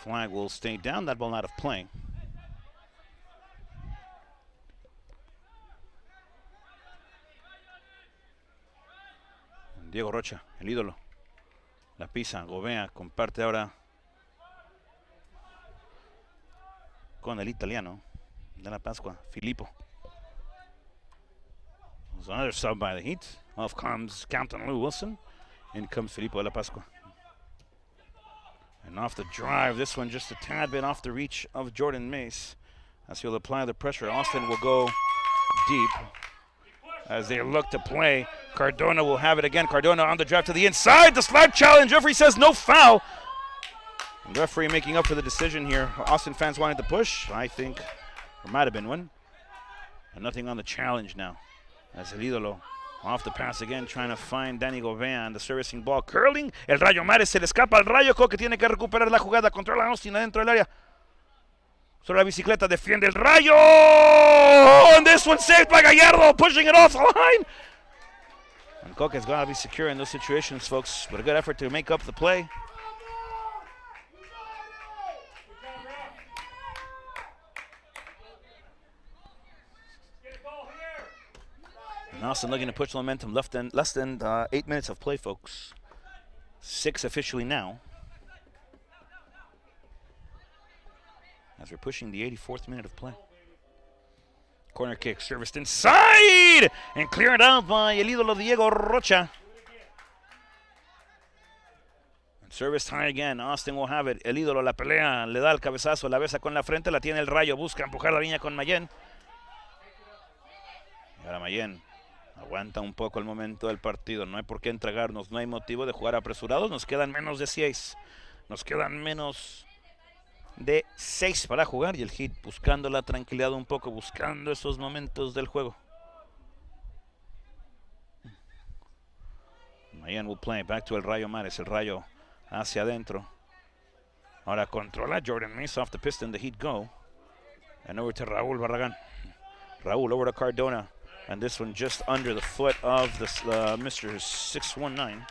S1: Flag will stay down, that ball out of play. Diego Rocha, el ídolo. La pisa, Govea comparte ahora con el italiano de la Pascua, Filippo. There's another sub by the Heat. Off comes Captain Lou Wilson. In comes Filippo de la Pascua. And off the drive, this one just a tad bit off the reach of Jordan Mace. As he'll apply the pressure, Austin will go deep. As they look to play, Cardona will have it again. Cardona on the drive to the inside. The slap challenge. Referee says no foul. The referee making up for the decision here. Austin fans wanted to push. I think there might have been one. And nothing on the challenge now. As el ídolo off the pass again, trying to find Danny Govea, and the servicing ball curling. El Rayo Mares se le escapa al Rayo. Coque tiene que recuperar la jugada. Controla a Austin adentro del área. Sobre la bicicleta defiende el Rayo. And this one saved by Gallardo, pushing it off the line. And Coque's got to be secure in those situations, folks. But a good effort to make up the play. And Austin looking to push the momentum. Less than 8 minutes of play, folks. 6 officially now. As we're pushing the 84th minute of play. Corner kick serviced inside and cleared out by el ídolo Diego Rocha. And serviced high again. Austin will have it. El ídolo la pelea, le da el cabezazo, la besa con la frente, la tiene el Rayo, busca empujar la línea con Mayen. Y ahora Mayen aguanta un poco el momento del partido. No hay por qué entregarnos, no hay motivo de jugar apresurados. Nos quedan menos de 6. Nos quedan menos de 6 para jugar, y el Heat buscando la tranquilidad un poco, buscando esos momentos del juego. Mayen will play back to el Rayo Mares. El Rayo hacia adentro. Ahora controla Jordan Mace off the piston. The Heat go. And over to Raúl Barragán. Raúl over to Cardona. And this one just under the foot of this Mr. 619.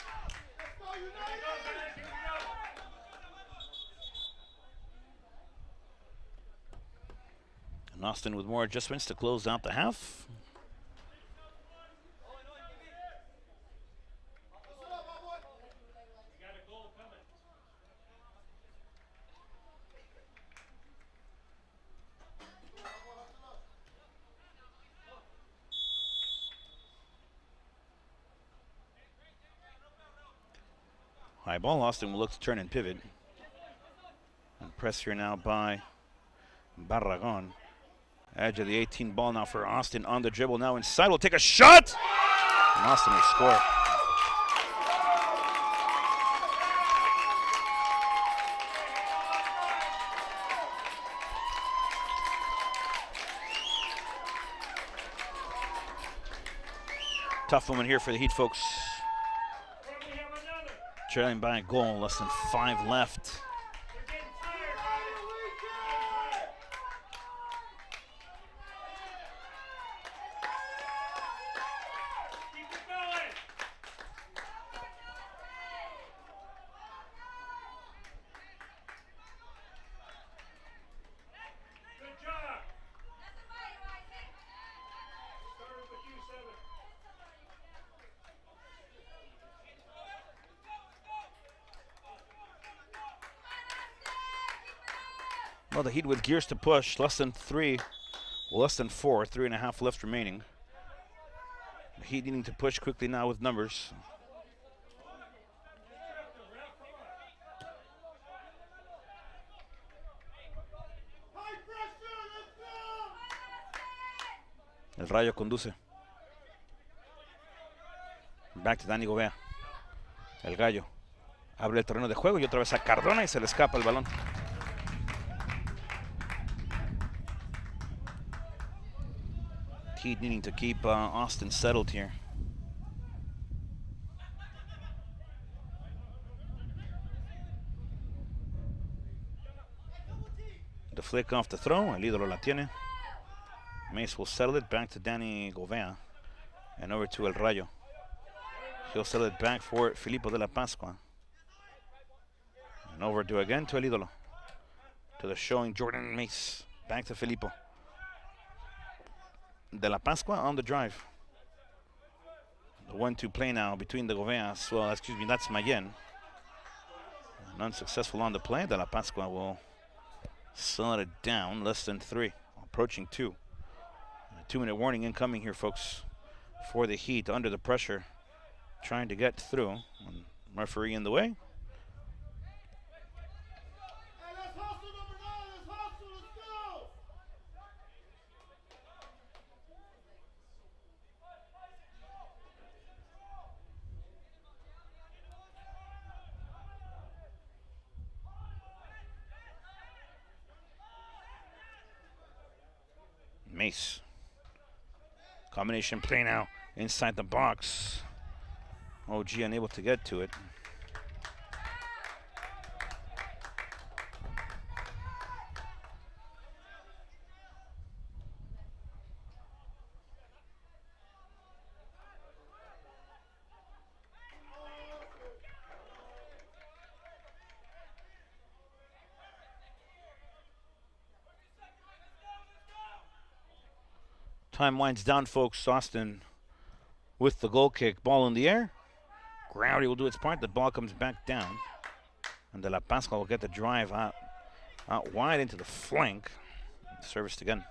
S1: And Austin with more adjustments to close out the half. High ball. Austin will look to turn and pivot. And press here now by Barragon. Edge of the 18 ball now for Austin on the dribble. Now inside will take a shot. And Austin will score. Tough moment here for the Heat, folks. Trailing by a goal, less than 5 left. Well, the Heat with gears to push, less than 4, 3.5 left remaining. The Heat needing to push quickly now with numbers. El Rayo conduce. Back to Danny Gobea. El Gallo abre el terreno de juego y otra vez a Cardona y se le escapa el balón. Heat needing to keep Austin settled here. The flick off the throw, el ídolo la tiene. Mace will settle it back to Danny Gobea and over to El Rayo. He'll settle it back for Filippo de la Pascua. And over to again to El Ídolo. To the showing Jordan Mace. Back to Filippo. De la Pascua on the drive. The 1-2 play now between the Goveas. Well, excuse me, that's Mayen. And unsuccessful on the play. De la Pascua will slow it down. Less than 3. Approaching 2. A 2-minute warning incoming here, folks. For the Heat under the pressure. Trying to get through. Referee in the way. Mace. Combination play now inside the box. OG unable to get to it. Time winds down, folks. Austin with the goal kick. Ball in the air. Gravity will do its part. The ball comes back down. And De La Pascua will get the drive out wide into the flank. Serviced again.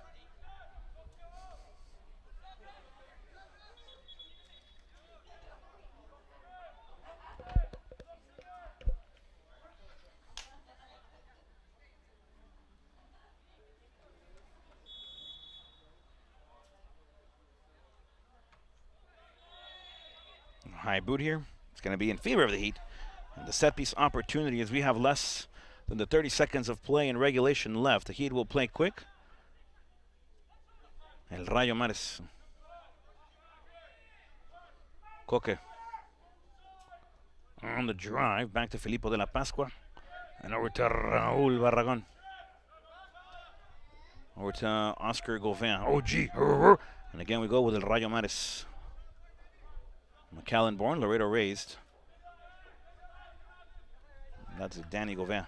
S1: High boot here. It's going to be in favor of the Heat. And the set piece opportunity, as we have less than the 30 seconds of play in regulation left. The Heat will play quick. El Rayo Mares. Coque. On the drive, back to Filippo de la Pascua. And over to Raúl Barragán. Over to Oscar Gauvain. OG. And again we go with El Rayo Mares. McAllen born, Laredo raised. That's Danny Gauvain.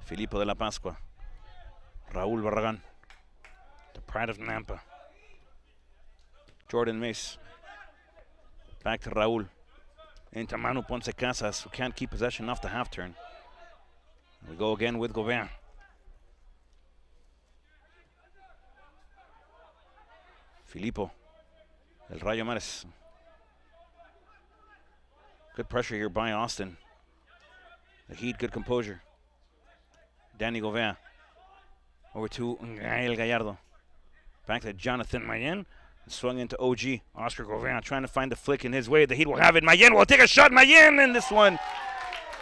S1: Filippo de la Pascua. Raúl Barragán. The pride of Nampa. Jordan Mace. Back to Raúl. Into Manu Ponce Casas, who can't keep possession off the half turn. We go again with Gauvain. Filippo. El Rayo Mares. Good pressure here by Austin. The Heat, good composure. Danny Gouveia. Over to Gael Gallardo. Back to Jonathan Mayen. Swung into OG. Oscar Gouveia trying to find the flick in his way. The Heat will have it. Mayen will take a shot. Mayen, and this one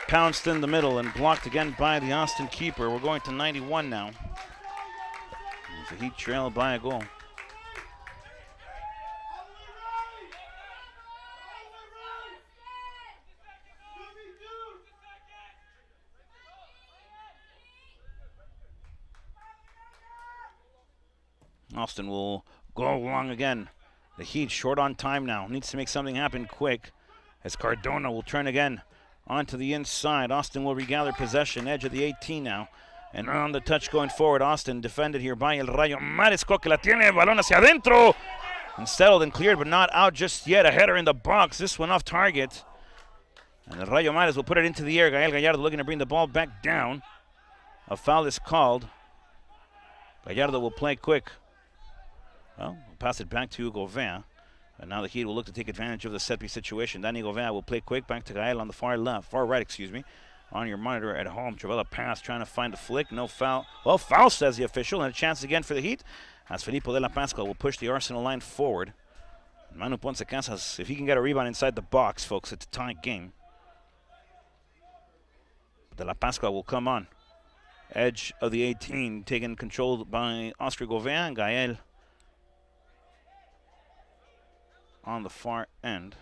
S1: pounced in the middle and blocked again by the Austin keeper. We're going to 91 now. The Heat trailed by a goal. Austin will go along again. The Heat short on time now. Needs to make something happen quick as Cardona will turn again onto the inside. Austin will regather possession. Edge of the 18 now. And on the touch going forward, Austin defended here by El Rayo Marisco, que la tiene, balón hacia adentro. And settled and cleared, but not out just yet. A header in the box. This one off target. And El Rayo Maris will put it into the air. Gael Gallardo looking to bring the ball back down. A foul is called. Gallardo will play quick. Well, we'll pass it back to Gouveia. And now the Heat will look to take advantage of the set-piece situation. Danny Gouveia will play quick. Back to Gael on the far right, on your monitor at home. Travella pass, trying to find a flick. No foul. Well, foul, says the official, and a chance again for the Heat. As Filippo de la Pascua will push the Arsenal line forward. Manu Ponce Casas, if he can get a rebound inside the box, folks, it's a tie game. De la Pascua will come on. Edge of the 18, taken control by Oscar Gouveia and Gael on the far end.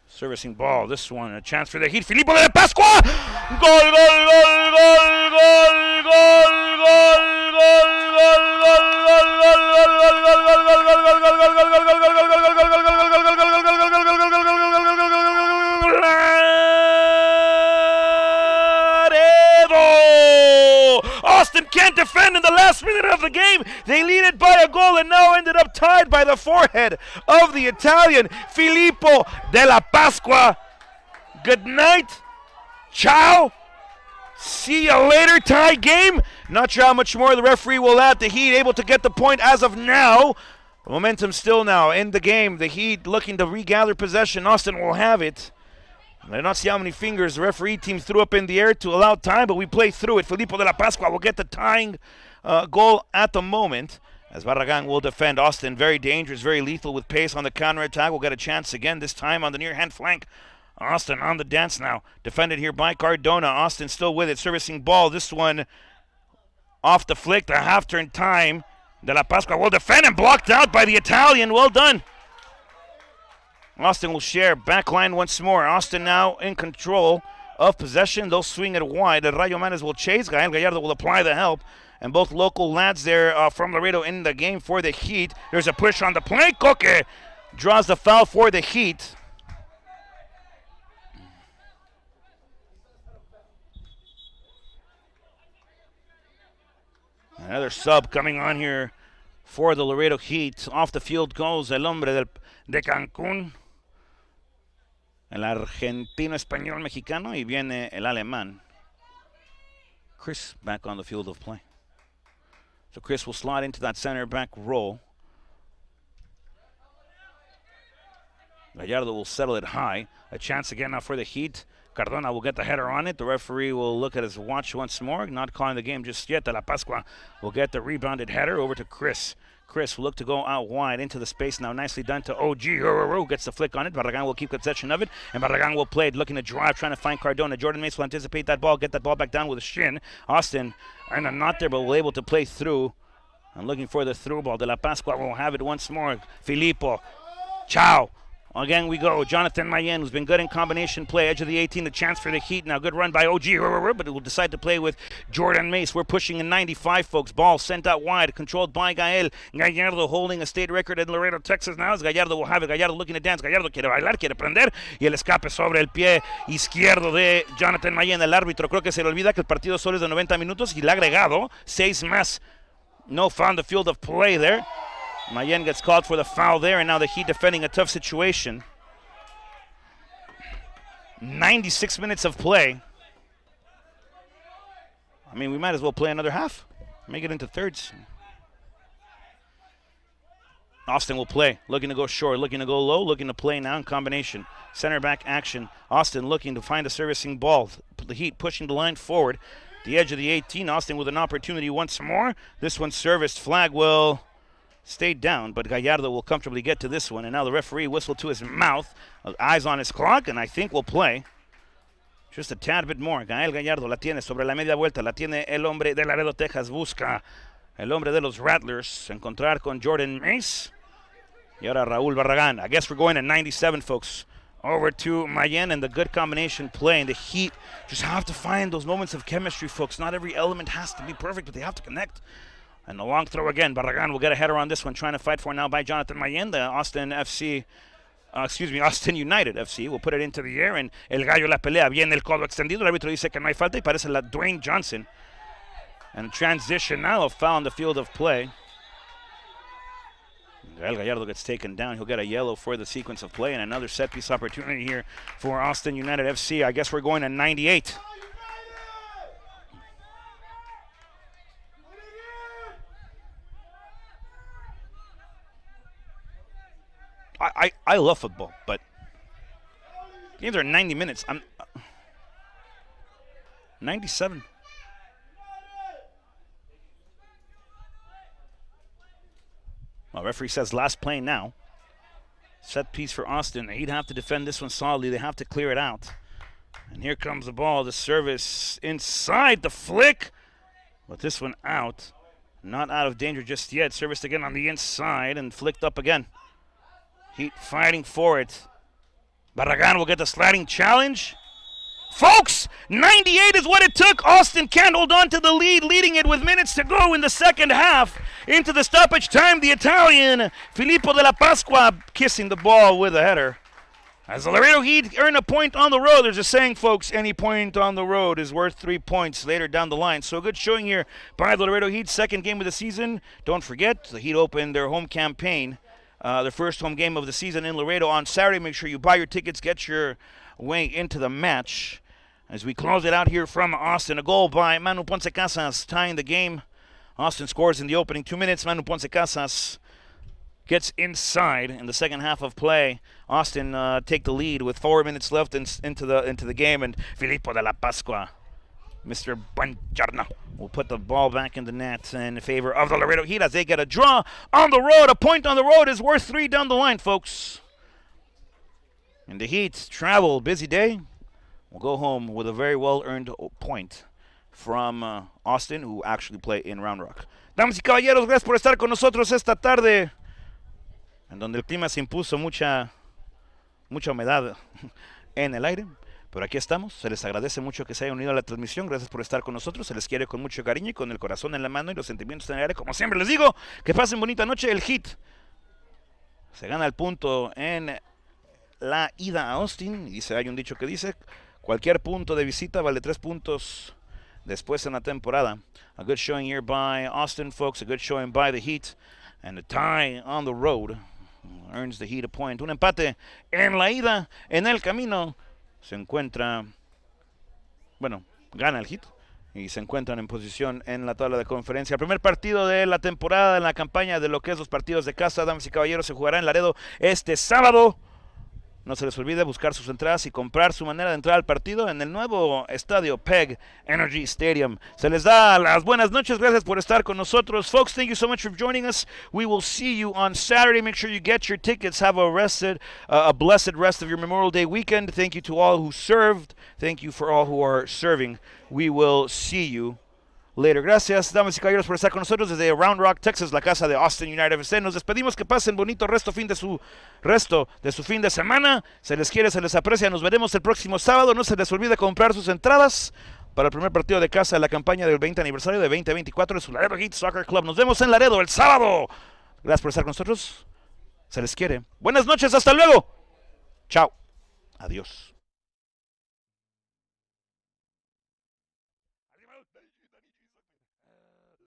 S1: Servicing ball, this one, a chance for the Heat. Filippo de la Pascua! Gol, gol, gol, gol, gol, gol, gol, gol, Austin can't defend in the last minute of the game. They lead it by a goal and now ended up tied by the forehead of the Italian, Filippo de la Pascua. Good night. Ciao. See you later. Tie game. Not sure how much more the referee will add. The Heat able to get the point as of now. Momentum still now in the game. The Heat looking to regather possession. Austin will have it. I did not see how many fingers the referee team threw up in the air to allow time, but we play through it. Filippo de la Pascua will get the tying goal at the moment, as Barragan will defend. Austin, very dangerous, very lethal with pace on the counterattack. Will get a chance again, this time on the near-hand flank. Austin on the dance now. Defended here by Cardona. Austin still with it, servicing ball. This one off the flick, the half-turn time. De la Pascua will defend and blocked out by the Italian. Well done. Austin will share. Back line once more. Austin now in control of possession. They'll swing it wide. The Rayo Manes will chase. Gael Gallardo will apply the help. And both local lads there from Laredo in the game for the Heat. There's a push on the play. Coque draws the foul for the Heat. Another sub coming on here for the Laredo Heat. Off the field goes el hombre de Cancún. El argentino español mexicano, y viene el alemán. Chris back on the field of play. So Chris will slide into that center back role. Gallardo will settle it high. A chance again now for the Heat. Cardona will get the header on it. The referee will look at his watch once more. Not calling the game just yet. De la Pascua will get the rebounded header over to Chris. Chris will look to go out wide into the space now. Nicely done to OG. Who gets the flick on it. Barragan will keep possession of it. And Barragan will play it, looking to drive, trying to find Cardona. Jordan Mace will anticipate that ball, get that ball back down with a shin. Austin, and not there, but will able to play through. And looking for the through ball. De la Pascua will have it once more. Filippo. Ciao. Again we go. Jonathan Mayen, who's been good in combination play. Edge of the 18, the chance for the Heat. Now good run by OG, but it will decide to play with Jordan Mace. We're pushing in 95, folks. Ball sent out wide, controlled by Gael. Gallardo holding a state record in Laredo, Texas now. As Gallardo will have it. Gallardo looking to dance. Gallardo quiere bailar, quiere prender. Y el escape sobre el pie izquierdo de Jonathan Mayen. El árbitro creo que se le olvida que el partido solo es de 90 minutos y le ha agregado 6 más. No foul on the field of play there. Mayen gets called for the foul there, and now the Heat defending a tough situation. 96 minutes of play. I mean, we might as well play another half. Make it into thirds. Austin will play, looking to go short, looking to go low, looking to play now in combination. Center back action. Austin looking to find a servicing ball. The Heat pushing the line forward. The edge of the 18. Austin with an opportunity once more. This one serviced. Flag will stay down, but Gallardo will comfortably get to this one. And now the referee whistled to his mouth. Eyes on his clock, and I think will play. Just a tad bit more. Gael Gallardo la tiene sobre la media vuelta. La tiene el hombre de Laredo, Texas. Busca el hombre de los Rattlers. Encontrar con Jordan Mace. Y ahora Raúl Barragán. I guess we're going at 97, folks. Over to Mayen and the good combination play. And the Heat just have to find those moments of chemistry, folks. Not every element has to be perfect, but they have to connect. And the long throw again. Barragán will get a header on this one. Trying to fight for now by Jonathan Mayen. The Austin United FC will put it into the air. And el gallo la pelea. Viene el codo extendido. El árbitro dice que no hay falta. Y parece la Dwayne Johnson. And transition now. A foul on the field of play. Gael Gallardo gets taken down. He'll get a yellow for the sequence of play, and another set-piece opportunity here for Austin United FC. I guess we're going to 98. I love football, but games are 90 minutes. I'm 97. Well, referee says last play now. Set piece for Austin. They'd have to defend this one solidly. They have to clear it out. And here comes the ball. The service inside the flick. But this one out. Not out of danger just yet. Serviced again on the inside and flicked up again. Heat fighting for it. Barragán will get the sliding challenge. Folks, 98 is what it took. Austin can't hold on to the lead, leading it with minutes to go in the second half. Into the stoppage time, the Italian, Filippo della Pasqua, kissing the ball with a header. As the Laredo Heat earn a point on the road, there's a saying, folks, any point on the road is worth 3 points later down the line. So a good showing here by the Laredo Heat, second game of the season. Don't forget, the Heat opened their home campaign, their first home game of the season in Laredo on Saturday. Make sure you buy your tickets, get your way into the match. As we close it out here from Austin, a goal by Manu Ponce Casas tying the game. Austin scores in the opening 2 minutes. Manu Ponce Casas gets inside in the second half of play. Austin take the lead with 4 minutes left into the game, and Filippo della Pasqua, Mr. Buongiorno, will put the ball back in the net in favor of the Laredo Heat as they get a draw on the road. A point on the road is worth 3 down the line, folks. And the Heat travel, busy day. We'll go home with a very well-earned point from Austin, who actually play in Round Rock. Damas y caballeros, gracias por estar con nosotros esta tarde, en donde el clima se impuso mucha humedad en el aire. Pero aquí estamos, se les agradece mucho que se hayan unido a la transmisión, gracias por estar con nosotros, se les quiere con mucho cariño y con el corazón en la mano y los sentimientos en el aire. Como siempre les digo, que pasen bonita noche. El Heat se gana el punto en la ida a Austin, y hay un dicho que dice: cualquier punto de visita vale 3 puntos después en la temporada. A good showing here by Austin, folks. A good showing by the Heat. And a tie on the road earns the Heat a point. Un empate en la ida. En el camino se encuentra, gana el Heat y se encuentran en posición en la tabla de conferencia. El primer partido de la temporada en la campaña de lo que es los partidos de casa, damas y caballeros, se jugará en Laredo este sábado. No se les olvide buscar sus entradas y comprar su manera de entrar al partido en el nuevo estadio PEG Energy Stadium. Se les da las buenas noches. Gracias por estar con nosotros. Folks, thank you so much for joining us. We will see you on Saturday. Make sure you get your tickets. Have a blessed rest of your Memorial Day weekend. Thank you to all who served. Thank you for all who are serving. We will see you later. Gracias, damas y caballeros, por estar con nosotros desde Round Rock, Texas, la casa de Austin United FC. Nos despedimos, que pasen bonito resto de su fin de semana. Se les quiere, se les aprecia. Nos veremos el próximo sábado. No se les olvide comprar sus entradas para el primer partido de casa de la campaña del 20 aniversario de 2024 de su Laredo Heat Soccer Club. Nos vemos en Laredo el sábado. Gracias por estar con nosotros. Se les quiere. Buenas noches, hasta luego. Chao. Adiós.